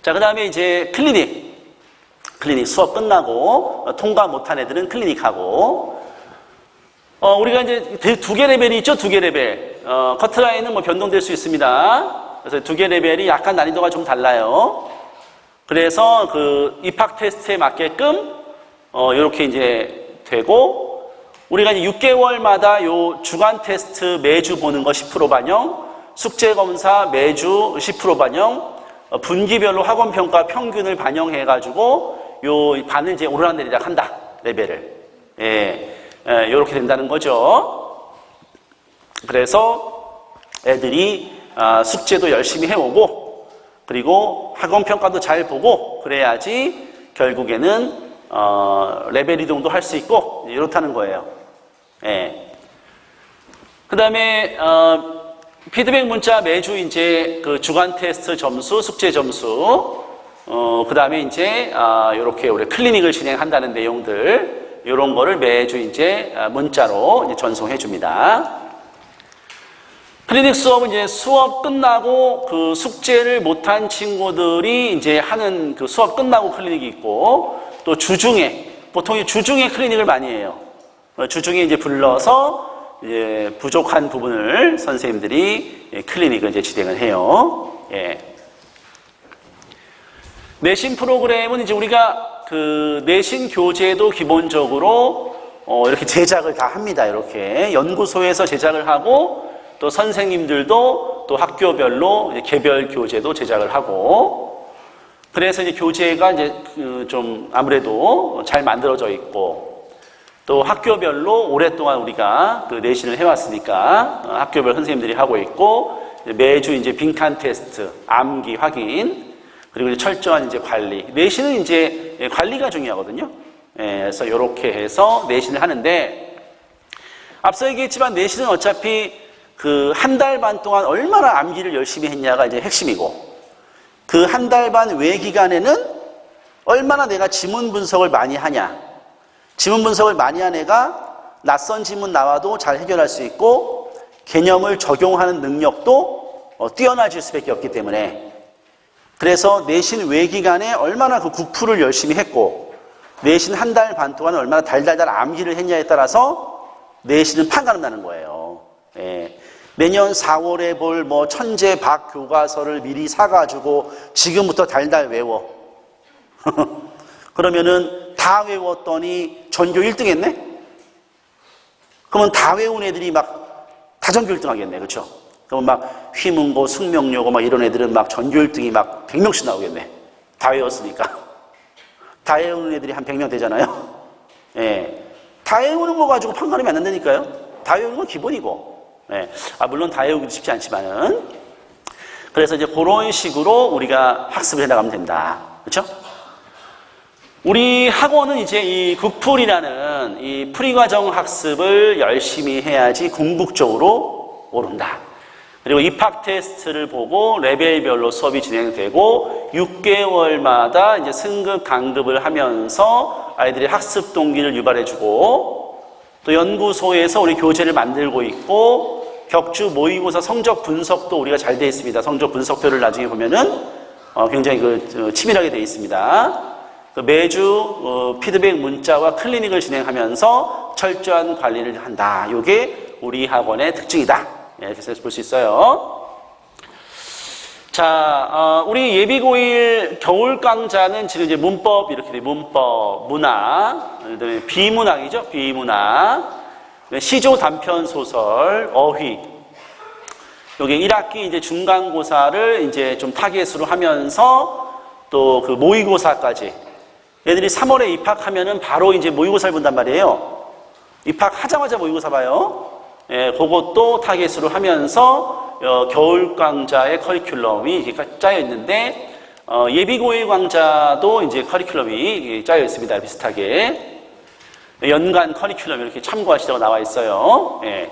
자, 그 다음에 이제 클리닉 수업 끝나고 통과 못한 애들은 클리닉하고 우리가 이제 두 개 레벨이 있죠. 두 개 레벨. 커트라인은 뭐 변동될 수 있습니다. 그래서 두 개 레벨이 약간 난이도가 좀 달라요. 그래서 그 입학 테스트에 맞게끔 이렇게 이제 되고, 우리가 이제 6개월마다 요 주간 테스트 매주 보는 거 10% 반영, 숙제 검사 매주 10% 반영, 분기별로 학원 평가 평균을 반영해가지고 요 반을 이제 오르락내리락 한다, 레벨을. 이렇게 된다는 거죠. 그래서 애들이 숙제도 열심히 해오고, 그리고 학원 평가도 잘 보고, 그래야지 결국에는 레벨 이동도 할 수 있고, 이렇다는 거예요. 그 다음에 피드백 문자 매주 이제 그 주간 테스트 점수, 숙제 점수, 그 다음에 이제 이렇게 우리 클리닉을 진행한다는 내용들, 이런 거를 매주 이제 문자로 이제 전송해 줍니다. 클리닉 수업은 이제 수업 끝나고 그 숙제를 못한 친구들이 이제 하는 그 수업 끝나고 클리닉이 있고, 또 주중에, 보통 주중에 클리닉을 많이 해요. 주중에 이제 불러서 이제 부족한 부분을 선생님들이 클리닉을 이제 진행을 해요. 내신 프로그램은 이제 우리가 그 내신 교재도 기본적으로 이렇게 제작을 다 합니다. 이렇게 연구소에서 제작을 하고, 또 선생님들도 또 학교별로 이제 개별 교재도 제작을 하고, 그래서 이제 교재가 이제 좀 아무래도 잘 만들어져 있고, 또 학교별로 오랫동안 우리가 그 내신을 해왔으니까 학교별 선생님들이 하고 있고, 매주 이제 빈칸 테스트, 암기 확인, 그리고 이제 철저한 이제 관리. 내신은 이제 관리가 중요하거든요. 그래서 이렇게 해서 내신을 하는데, 앞서 얘기했지만 내신은 어차피 그 한 달 반 동안 얼마나 암기를 열심히 했냐가 이제 핵심이고, 그 한 달 반 외 기간에는 얼마나 내가 지문 분석을 많이 하냐. 지문 분석을 많이 한 애가 낯선 지문 나와도 잘 해결할 수 있고, 개념을 적용하는 능력도 뛰어나질 수밖에 없기 때문에, 그래서 내신 외 기간에 얼마나 그 국풀을 열심히 했고, 내신 한 달 반 동안 얼마나 달달달 암기를 했냐에 따라서 내신은 판가름나는 거예요. 내년 4월에 볼 뭐 천재박 교과서를 미리 사가지고 지금부터 달달 외워. 그러면은 다 외웠더니 전교 1등 했네? 그러면 다 외운 애들이 막 다 전교 1등 하겠네. 그렇죠? 그러면 막 휘문고, 숙명여고 막 이런 애들은 막 전교 1등이 막 100명씩 나오겠네. 다 외웠으니까. 다 외우는 애들이 한 100명 되잖아요. 다 외우는 거 가지고 판가름이 안 난다니까요. 다 외우는 건 기본이고. 물론 다 외우기도 쉽지 않지만은. 그래서 이제 그런 식으로 우리가 학습을 해나가면 된다. 그렇죠? 우리 학원은 이제 이 국풀이라는 이 프리과정 학습을 열심히 해야지 궁극적으로 오른다. 그리고 입학 테스트를 보고 레벨별로 수업이 진행되고 6개월마다 이제 승급, 강급을 하면서 아이들의 학습 동기를 유발해주고, 또 연구소에서 우리 교재를 만들고 있고, 격주 모의고사 성적 분석도 우리가 잘 되어 있습니다. 성적 분석표를 나중에 보면은 굉장히 치밀하게 되어 있습니다. 매주 피드백 문자와 클리닉을 진행하면서 철저한 관리를 한다. 이게 우리 학원의 특징이다. 이렇게 볼 수 있어요. 자, 우리 예비고1 겨울 강좌는 지금 이제 문법 이렇게 돼. 문법, 문학, 그다음에 비문학이죠. 비문학, 시조 단편 소설, 어휘. 여기 1학기 이제 중간고사를 이제 좀 타겟으로 하면서 또 그 모의고사까지. 애들이 3월에 입학하면은 바로 이제 모의고사를 본단 말이에요. 입학하자마자 모의고사 봐요. 그것도 타겟으로 하면서 겨울 강좌의 커리큘럼이 이렇게 짜여 있는데, 예비고1 강좌도 이제 커리큘럼이 짜여 있습니다. 비슷하게. 연간 커리큘럼 이렇게 참고하시라고 나와 있어요. 예.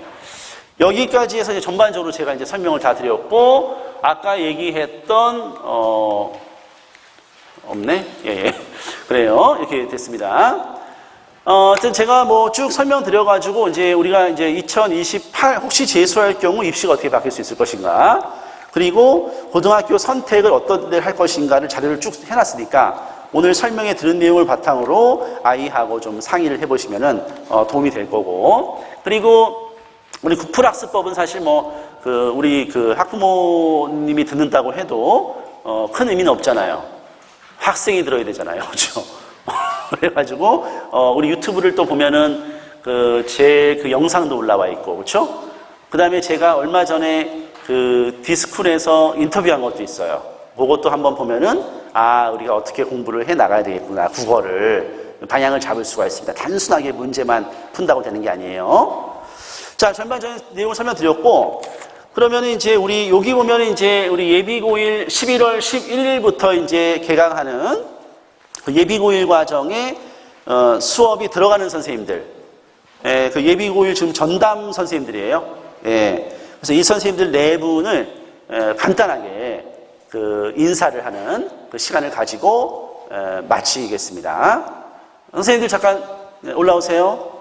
여기까지 해서 이제 전반적으로 제가 이제 설명을 다 드렸고, 아까 얘기했던, 없네? 예. 그래요. 이렇게 됐습니다. 하여튼 제가 뭐 쭉 설명드려가지고, 이제 우리가 이제 2028, 혹시 재수할 경우 입시가 어떻게 바뀔 수 있을 것인가, 그리고 고등학교 선택을 어떤 데를 할 것인가를 자료를 쭉 해놨으니까, 오늘 설명해 드린 내용을 바탕으로 아이하고 좀 상의를 해보시면은 도움이 될 거고, 그리고 우리 국풀학습법은 사실 우리 학부모님이 듣는다고 해도 큰 의미는 없잖아요. 학생이 들어야 되잖아요. 그렇죠? 그래가지고 우리 유튜브를 또 보면은 제 영상도 올라와 있고, 그렇죠? 그다음에 제가 얼마 전에 디스쿨에서 인터뷰한 것도 있어요. 그것도 한번 보면은 우리가 어떻게 공부를 해 나가야 되겠구나, 국어를 방향을 잡을 수가 있습니다. 단순하게 문제만 푼다고 되는 게 아니에요. 자, 전반적인 내용을 설명드렸고, 그러면 이제 우리 여기 보면 이제 우리 예비고1 11월 11일부터 이제 개강하는 예비고1 과정에 수업이 들어가는 선생님들, 그 예비고1 지금 전담 선생님들이에요. 그래서 이 선생님들 네 분을 간단하게 인사를 하는 시간을 가지고 마치겠습니다. 선생님들 잠깐 올라오세요.